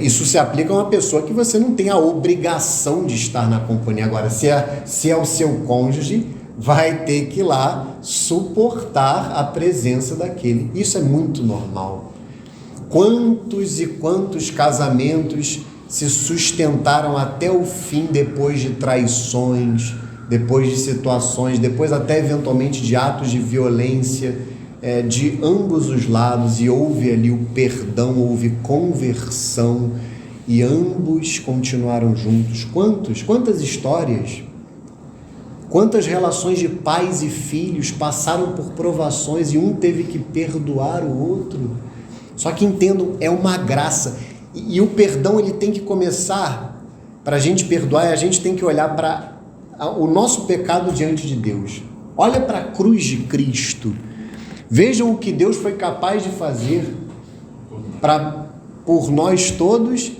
Isso se aplica a uma pessoa que você não tem a obrigação de estar na companhia. Agora, se é o seu cônjuge, vai ter que ir lá suportar a presença daquele. Isso é muito normal. Quantos e quantos casamentos se sustentaram até o fim depois de traições, depois de situações, depois até eventualmente de atos de violência de ambos os lados, e houve ali o perdão, houve conversão e ambos continuaram juntos. Quantas histórias, quantas relações de pais e filhos passaram por provações e um teve que perdoar o outro. Só que entendam, é uma graça. E o perdão, ele tem que começar, para a gente perdoar, a gente tem que olhar para o nosso pecado diante de Deus. Olha para a cruz de Cristo. Vejam o que Deus foi capaz de fazer por nós todos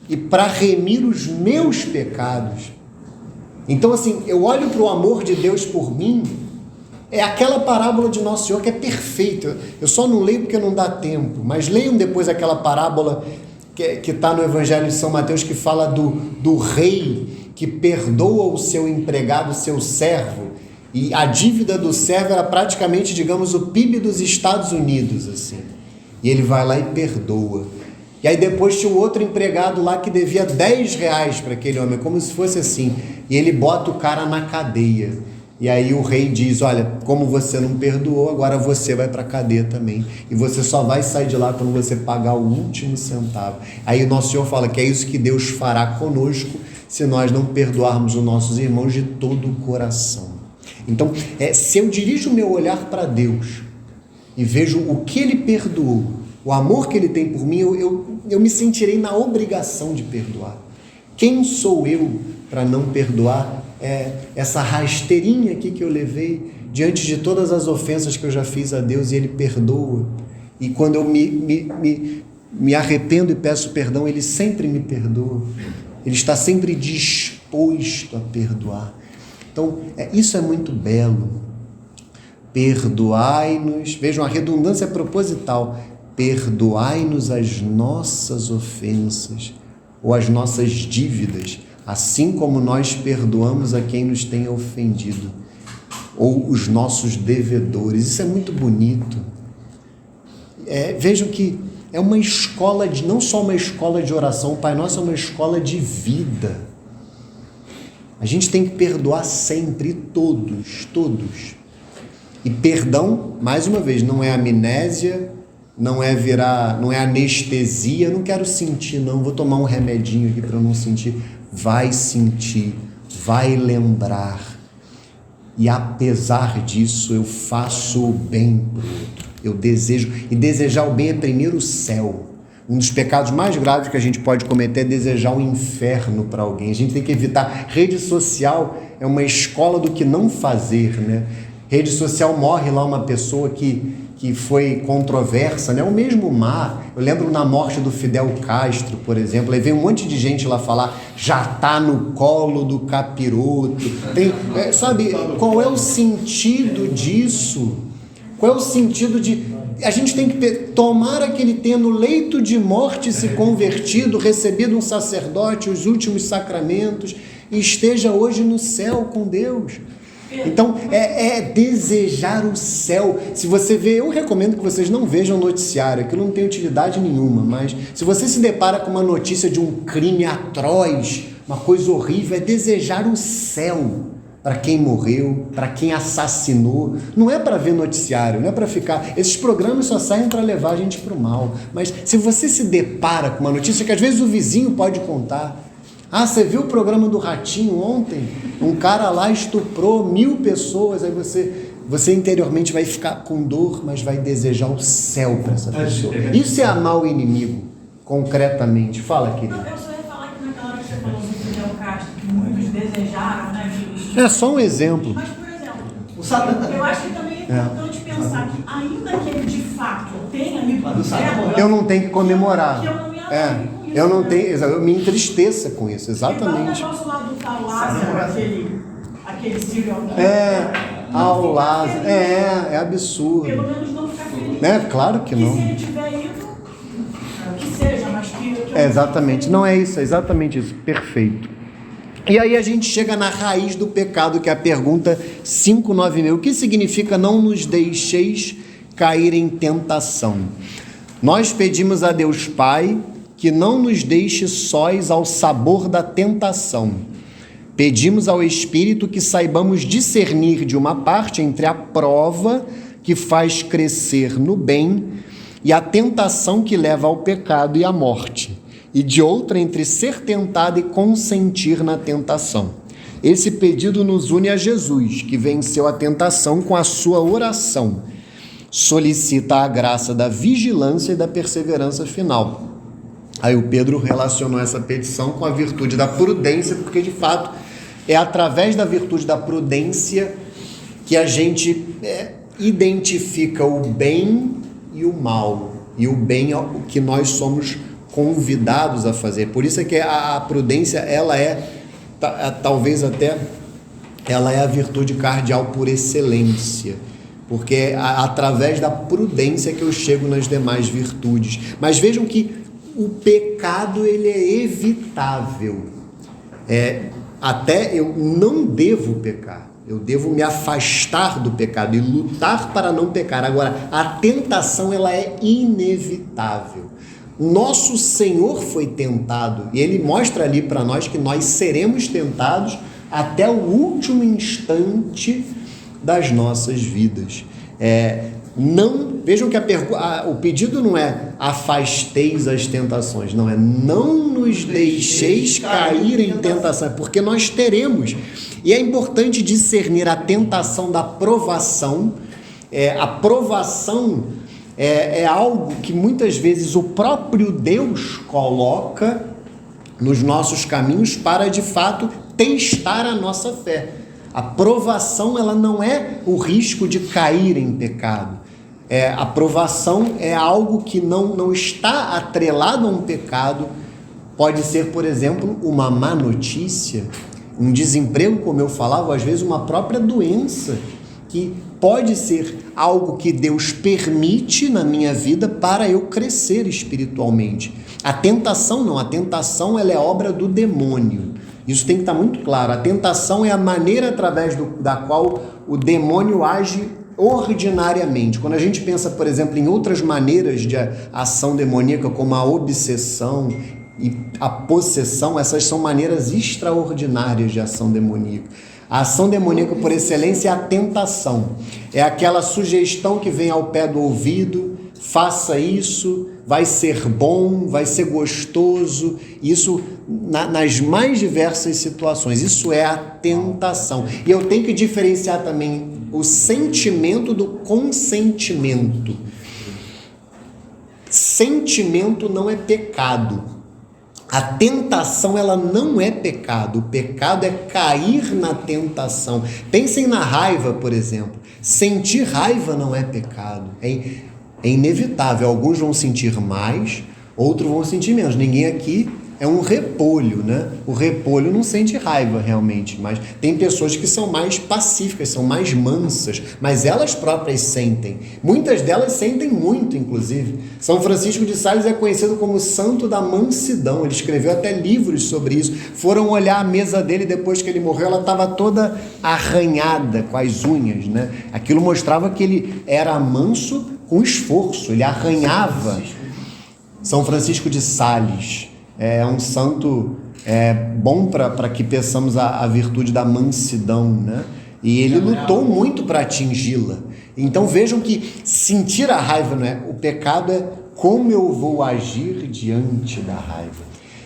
e para remir os meus pecados. Então, assim, eu olho para o amor de Deus por mim. É aquela parábola de Nosso Senhor que é perfeita. Eu só não leio porque não dá tempo, mas leiam depois aquela parábola que está no Evangelho de São Mateus, que fala do rei que perdoa o seu empregado, o seu servo, e a dívida do servo era praticamente, digamos, o PIB dos Estados Unidos, assim. E ele vai lá e perdoa. E aí depois tinha um outro empregado lá que devia R$10 para aquele homem, como se fosse assim. E ele bota o cara na cadeia. E aí o rei diz, olha, como você não perdoou, agora você vai para a cadeia também. E você só vai sair de lá quando você pagar o último centavo. Aí o Nosso Senhor fala que é isso que Deus fará conosco se nós não perdoarmos os nossos irmãos de todo o coração. Então, se eu dirijo o meu olhar para Deus e vejo o que Ele perdoou o amor que ele tem por mim, eu me sentirei na obrigação de perdoar. Quem sou eu para não perdoar essa rasteirinha aqui que eu levei diante de todas as ofensas que eu já fiz a Deus, e Ele perdoa? E quando eu me arrependo e peço perdão, Ele sempre me perdoa. Ele está sempre disposto a perdoar. Então, isso é muito belo. Perdoai-nos, vejam, a redundância é proposital, perdoai-nos as nossas ofensas ou as nossas dívidas, assim como nós perdoamos a quem nos tem ofendido, ou os nossos devedores. Isso é muito bonito. Vejam que é uma escola, não só uma escola de oração, o Pai Nosso é uma escola de vida. A gente tem que perdoar sempre, todos. E perdão, mais uma vez, não é amnésia, não é anestesia. Eu não quero sentir, não, vou tomar um remedinho aqui para eu não sentir. Vai sentir, vai lembrar. E apesar disso, eu faço o bem para o outro. Eu desejo, e desejar o bem é primeiro o céu. Um dos pecados mais graves que a gente pode cometer é desejar o inferno para alguém. A gente tem que evitar. Rede social é uma escola do que não fazer, né? Rede social, morre lá uma pessoa que foi controversa, né? O mesmo mar. Eu lembro na morte do Fidel Castro, por exemplo, aí vem um monte de gente lá falar, já tá no colo do capiroto. Sabe, qual é o sentido disso? Qual é o sentido de... A gente tem que tomara que ele tenha no leito de morte se convertido, recebido um sacerdote, os últimos sacramentos, e esteja hoje no céu com Deus. Então, desejar o céu. Se você vê, eu recomendo que vocês não vejam noticiário, aquilo não tem utilidade nenhuma, mas se você se depara com uma notícia de um crime atroz, uma coisa horrível, é desejar o céu para quem morreu, para quem assassinou. Não é para ver noticiário, não é para ficar... Esses programas só saem para levar a gente para o mal. Mas se você se depara com uma notícia que às vezes o vizinho pode contar, você viu o programa do Ratinho ontem? Um cara lá estuprou 1000 pessoas, aí você interiormente vai ficar com dor, mas vai desejar o céu para essa pessoa. Isso é amar o inimigo, concretamente. Fala, querido. Eu só ia falar que naquela hora que você falou do Fidel Castro, que muitos desejaram, né? É só um exemplo. Mas, por exemplo, eu acho que também é importante pensar que, ainda que ele de fato tenha ido para o céu, eu não tenho que comemorar. Eu não tenho, eu me entristeça com isso, exatamente. O negócio lá do tal Lázaro, aquele Sírio ao Lázaro, é absurdo. Pelo menos não ficar feliz. Claro que não. E se ele tiver ido, que seja, mas que... Exatamente, não é isso, é exatamente isso, perfeito. E aí a gente chega na raiz do pecado, que é a pergunta 596. O que significa não nos deixeis cair em tentação? Nós pedimos a Deus Pai que não nos deixe sós ao sabor da tentação. Pedimos ao Espírito que saibamos discernir de uma parte entre a prova que faz crescer no bem e a tentação que leva ao pecado e à morte, e de outra entre ser tentado e consentir na tentação. Esse pedido nos une a Jesus, que venceu a tentação com a sua oração. Solicita a graça da vigilância e da perseverança final. Aí o Pedro relacionou essa petição com a virtude da prudência, porque de fato é através da virtude da prudência que a gente identifica o bem e o mal. E o bem é o que nós somos convidados a fazer. Por isso é que a prudência, ela talvez até, ela é a virtude cardeal por excelência. Porque é através da prudência que eu chego nas demais virtudes. Mas vejam que o pecado, ele é evitável. Até eu não devo pecar. Eu devo me afastar do pecado e lutar para não pecar. Agora, a tentação, ela é inevitável. Nosso Senhor foi tentado e Ele mostra ali para nós que nós seremos tentados até o último instante das nossas vidas. Vejam que o pedido não é afasteis as tentações, não, é não nos deixeis cair em tentação, porque nós teremos. E é importante discernir a tentação da provação. A provação é algo que muitas vezes o próprio Deus coloca nos nossos caminhos para, de fato, testar a nossa fé. A provação, ela não é o risco de cair em pecado. A provação é algo que não está atrelado a um pecado. Pode ser, por exemplo, uma má notícia, um desemprego, como eu falava, ou às vezes uma própria doença, que pode ser algo que Deus permite na minha vida para eu crescer espiritualmente. A tentação não, a tentação ela é obra do demônio. Isso tem que estar muito claro. A tentação é a maneira através da qual o demônio age ordinariamente. Quando a gente pensa, por exemplo, em outras maneiras de ação demoníaca, como a obsessão e a possessão, essas são maneiras extraordinárias de ação demoníaca. A ação demoníaca por excelência é a tentação. É aquela sugestão que vem ao pé do ouvido: faça isso, vai ser bom, vai ser gostoso. Isso nas mais diversas situações. Isso é a tentação. E eu tenho que diferenciar também o sentimento do consentimento. Sentimento não é pecado. A tentação, ela não é pecado. O pecado é cair na tentação. Pensem na raiva, por exemplo. Sentir raiva não é pecado. É inevitável. Alguns vão sentir mais, outros vão sentir menos. Ninguém aqui é um repolho, né? O repolho não sente raiva realmente, mas tem pessoas que são mais pacíficas, são mais mansas, mas elas próprias sentem. Muitas delas sentem muito, inclusive. São Francisco de Sales é conhecido como o santo da mansidão. Ele escreveu até livros sobre isso. Foram olhar a mesa dele depois que ele morreu, ela estava toda arranhada com as unhas, né? Aquilo mostrava que ele era manso com esforço, ele arranhava. São Francisco de Sales é um santo bom para que peçamos a virtude da mansidão, né? E ele lutou muito para atingi-la. Então vejam que sentir a raiva não é. O pecado é como eu vou agir diante da raiva.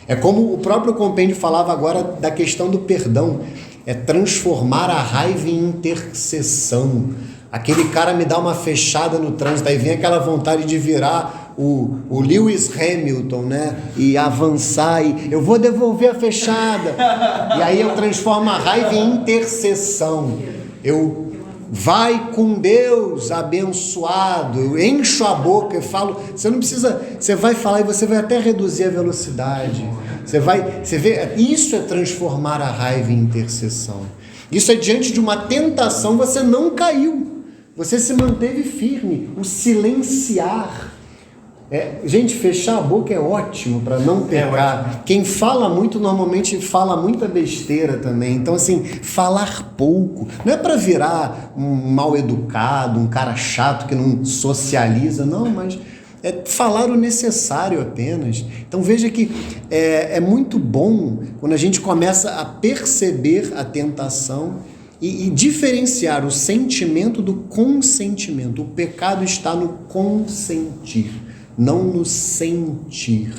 É como o próprio compêndio falava agora da questão do perdão. É transformar a raiva em intercessão. Aquele cara me dá uma fechada no trânsito, aí vem aquela vontade de virar o Lewis Hamilton, né? E avançar, e eu vou devolver a fechada. E aí eu transformo a raiva em intercessão. Eu vai com Deus abençoado, eu encho a boca e falo, você não precisa, você vai falar e você vai até reduzir a velocidade. Você vê, isso é transformar a raiva em intercessão. Isso é diante de uma tentação, você não caiu. Você se manteve firme. O silenciar. Gente, fechar a boca é ótimo para não pecar. Quem fala muito, normalmente fala muita besteira também. Então, assim, falar pouco. Não é para virar um mal educado, um cara chato que não socializa. Não, mas é falar o necessário apenas. Então, veja que é muito bom quando a gente começa a perceber a tentação e diferenciar o sentimento do consentimento. O pecado está no consentir, não no sentir.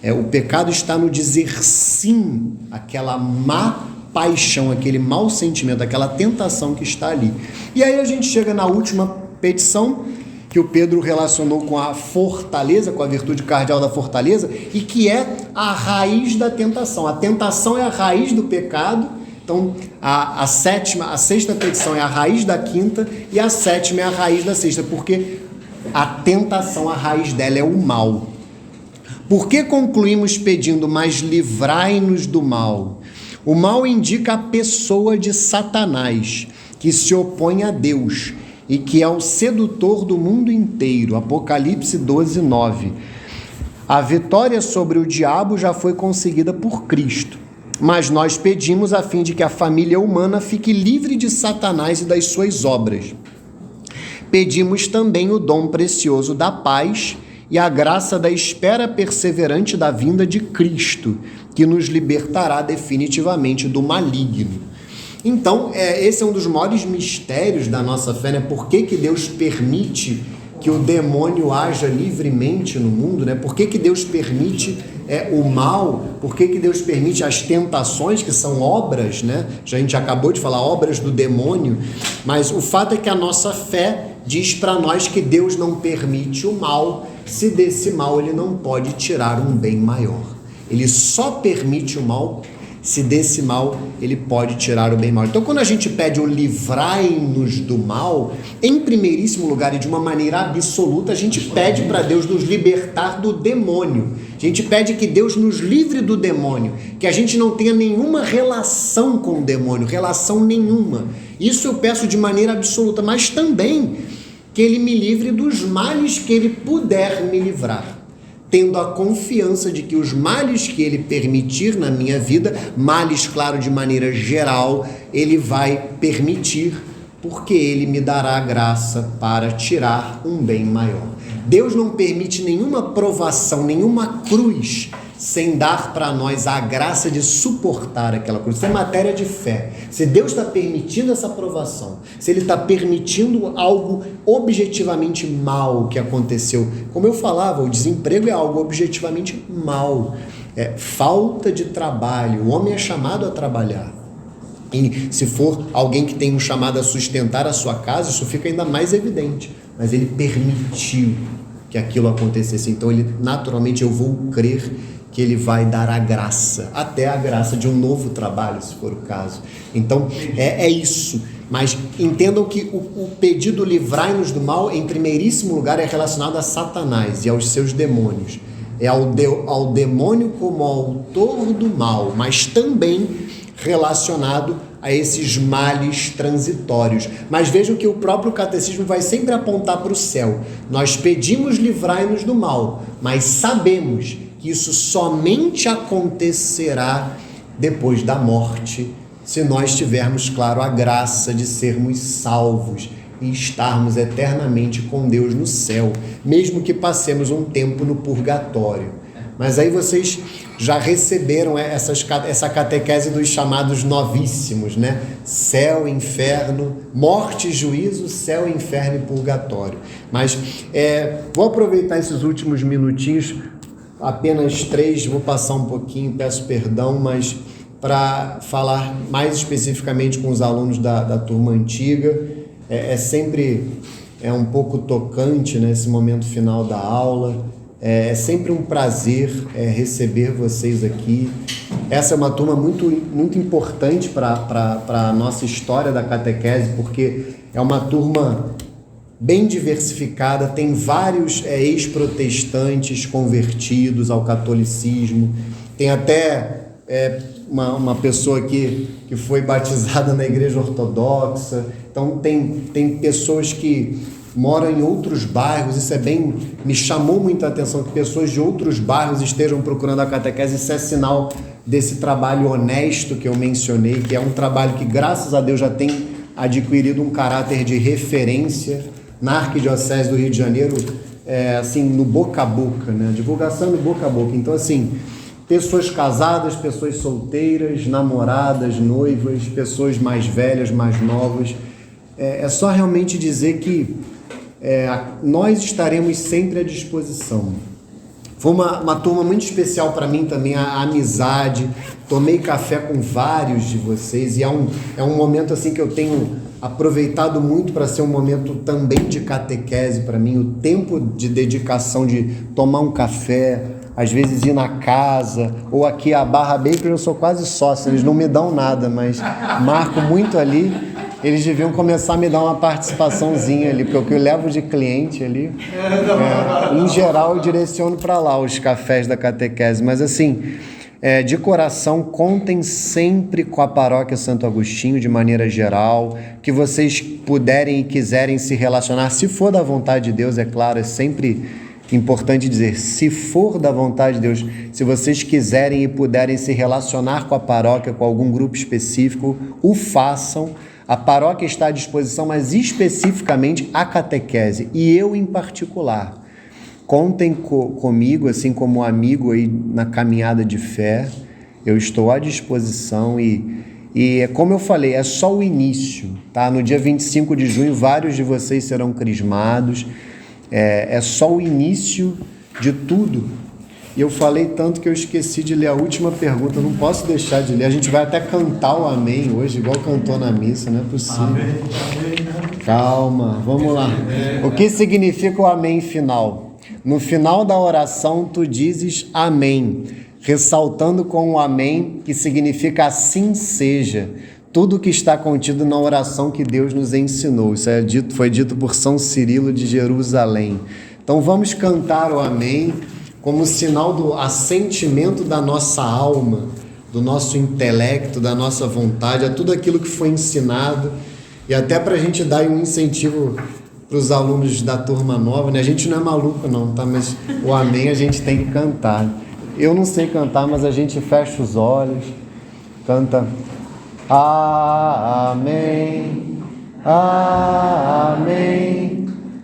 O pecado está no dizer sim àquela má paixão, aquele mau sentimento, aquela tentação que está ali. E aí a gente chega na última petição, que o Pedro relacionou com a fortaleza, com a virtude cardeal da fortaleza, e que é a raiz da tentação. A tentação é a raiz do pecado. Então, a sexta petição é a raiz da quinta e a sétima é a raiz da sexta, porque a tentação, a raiz dela é o mal. Por que concluímos pedindo, mas livrai-nos do mal? O mal indica a pessoa de Satanás, que se opõe a Deus e que é o sedutor do mundo inteiro. Apocalipse 12, 9. A vitória sobre o diabo já foi conseguida por Cristo. Mas nós pedimos a fim de que a família humana fique livre de Satanás e das suas obras. Pedimos também o dom precioso da paz e a graça da espera perseverante da vinda de Cristo, que nos libertará definitivamente do maligno. Então, esse é um dos maiores mistérios da nossa fé, né? Por que Deus permite que o demônio haja livremente no mundo, né? Por que Deus permite o mal? Por que Deus permite as tentações, que são obras, né? A gente acabou de falar, obras do demônio, mas o fato é que a nossa fé diz para nós que Deus não permite o mal, se desse mal ele não pode tirar um bem maior. Ele só permite o mal, se desse mal ele pode tirar o bem maior. Então, quando a gente pede o livrai-nos do mal, em primeiríssimo lugar e de uma maneira absoluta, a gente pede para Deus nos libertar do demônio. A gente pede que Deus nos livre do demônio, que a gente não tenha nenhuma relação com o demônio, relação nenhuma. Isso eu peço de maneira absoluta, mas também que Ele me livre dos males que Ele puder me livrar, tendo a confiança de que os males que Ele permitir na minha vida, males, claro, de maneira geral, Ele vai permitir, porque Ele me dará a graça para tirar um bem maior. Deus não permite nenhuma provação, nenhuma cruz, sem dar para nós a graça de suportar aquela cruz. Isso é matéria de fé. Se Deus está permitindo essa provação, se Ele está permitindo algo objetivamente mal que aconteceu, como eu falava, o desemprego é algo objetivamente mal, é falta de trabalho, o homem é chamado a trabalhar. E se for alguém que tem um chamado a sustentar a sua casa, isso fica ainda mais evidente. Mas Ele permitiu que aquilo acontecesse. Então, naturalmente, eu vou crer que Ele vai dar a graça, até a graça de um novo trabalho, se for o caso. Então, é isso. Mas entendam que o pedido livrai-nos do mal, em primeiríssimo lugar, é relacionado a Satanás e aos seus demônios. É ao demônio como autor do mal, mas também relacionado a esses males transitórios. Mas vejam que o próprio catecismo vai sempre apontar para o céu. Nós pedimos livrai-nos do mal, mas sabemos que isso somente acontecerá depois da morte, se nós tivermos, claro, a graça de sermos salvos e estarmos eternamente com Deus no céu, mesmo que passemos um tempo no purgatório. Mas aí vocês já receberam essa catequese dos chamados novíssimos, né? Céu, inferno, morte e juízo, céu, inferno e purgatório. Mas vou aproveitar esses últimos minutinhos, apenas 3, vou passar um pouquinho, peço perdão, mas para falar mais especificamente com os alunos da turma antiga, sempre um pouco tocante, né, esse momento final da aula. É sempre um prazer receber vocês aqui. Essa é uma turma muito, muito importante para a nossa história da catequese, porque é uma turma bem diversificada, tem vários ex-protestantes convertidos ao catolicismo, tem até uma pessoa que foi batizada na igreja ortodoxa, então tem pessoas que moram em outros bairros. Isso me chamou muita atenção, que pessoas de outros bairros estejam procurando a catequese. Isso é sinal desse trabalho honesto que eu mencionei, que é um trabalho que, graças a Deus, já tem adquirido um caráter de referência na Arquidiocese do Rio de Janeiro, assim, no boca a boca, né? Divulgação no boca a boca. Então, assim, pessoas casadas, pessoas solteiras, namoradas, noivas, pessoas mais velhas, mais novas. É só realmente dizer que nós estaremos sempre à disposição. Foi uma turma muito especial para mim também, a amizade. Tomei café com vários de vocês e é um momento assim que eu tenho aproveitado muito para ser um momento também de catequese para mim. O tempo de dedicação de tomar um café, às vezes ir na casa, ou aqui a Barra Baker, eu sou quase sócio, eles não me dão nada, mas marco muito ali. Eles deviam começar a me dar uma participaçãozinha ali, porque o que eu levo de cliente ali, em geral, eu direciono para lá os cafés da catequese. Mas assim, de coração, contem sempre com a Paróquia Santo Agostinho, de maneira geral, que vocês puderem e quiserem se relacionar, se for da vontade de Deus, é claro, é sempre importante dizer, se for da vontade de Deus, se vocês quiserem e puderem se relacionar com a paróquia, com algum grupo específico, o façam. A paróquia está à disposição, mas especificamente a catequese, e eu em particular. Contem comigo, assim como amigo aí na caminhada de fé, eu estou à disposição e como eu falei, é só o início, tá? No dia 25 de junho, vários de vocês serão crismados, é só o início de tudo. E eu falei tanto que eu esqueci de ler a última pergunta. Eu não posso deixar de ler. A gente vai até cantar o amém hoje, igual cantou na missa, não é possível. Calma, vamos lá. O que significa o amém final? No final da oração, tu dizes amém, ressaltando com o amém, que significa assim seja, tudo que está contido na oração que Deus nos ensinou. Isso foi dito por São Cirilo de Jerusalém. Então vamos cantar o amém como sinal do assentimento da nossa alma, do nosso intelecto, da nossa vontade, a tudo aquilo que foi ensinado, e até para a gente dar um incentivo para os alunos da turma nova, né? A gente não é maluco não, tá? Mas o amém a gente tem que cantar. Eu não sei cantar, mas a gente fecha os olhos, canta amém, amém,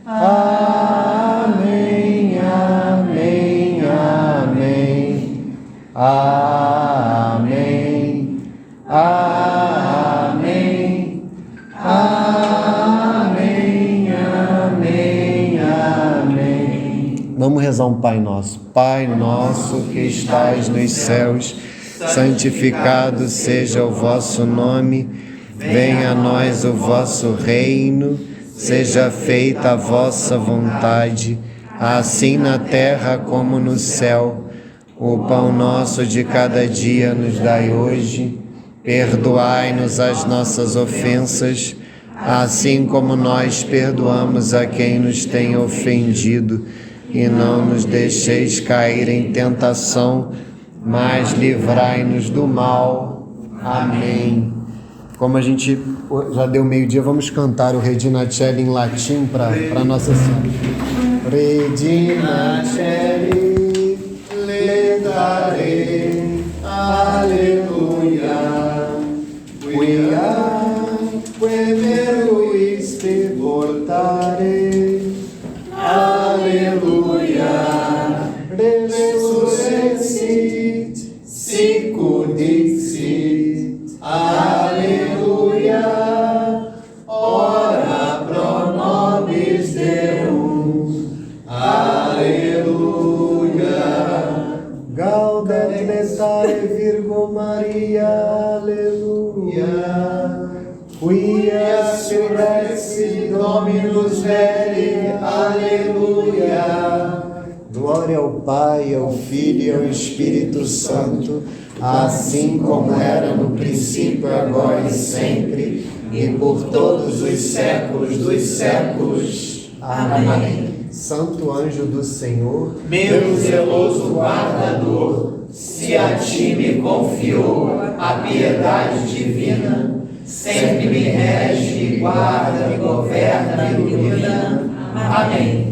amém, amém, amém, amém, amém, amém, amém, amém. Vamos rezar um Pai Nosso. Pai nosso que estais nos céus, santificado seja o vosso nome, venha a nós o vosso reino, seja feita a vossa vontade, assim na terra como no céu. O pão nosso de cada dia nos dai hoje, perdoai-nos as nossas ofensas, assim como nós perdoamos a quem nos tem ofendido, e não nos deixeis cair em tentação, mas livrai-nos do mal. Amém. Como a gente já deu meio-dia, vamos cantar o Regina Coeli em latim para Nossa Senhora. Regina Coeli, le dare, alleluia, quia veruiste portare, alleluia, resurrexit, sicut dixit, alleluia, ora pro nobis Deum, alleluia, gaudet letare Virgo Maria, alleluia, quia surrexit Dominus Veri, alleluia. Glória ao Pai, ao Filho e ao Espírito Santo, assim como era no princípio, agora e sempre, e por todos os séculos dos séculos. Amém. Santo anjo do Senhor, meu zeloso guardador, se a ti me confiou a piedade divina, sempre me rege, me guarda, me governa, me ilumina. Amém.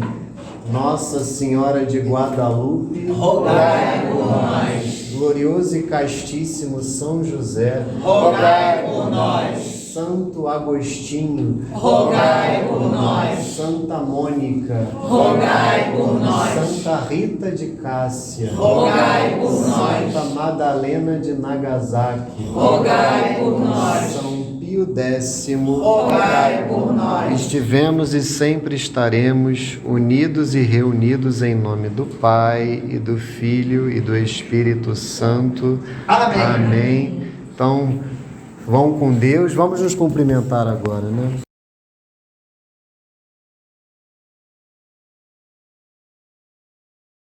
Nossa Senhora de Guadalupe, rogai por nós. Glorioso e castíssimo São José, rogai por nós. Santo Agostinho, rogai por nós. Santa Mônica, rogai por nós. Santa Rita de Cássia, rogai por nós. Santa Madalena de Nagasaki, rogai por nós. São Pio X, rogai por nós. Estivemos e sempre estaremos unidos e reunidos em nome do Pai e do Filho e do Espírito Santo. Amém. Amém. Então, vão com Deus. Vamos nos cumprimentar agora, né?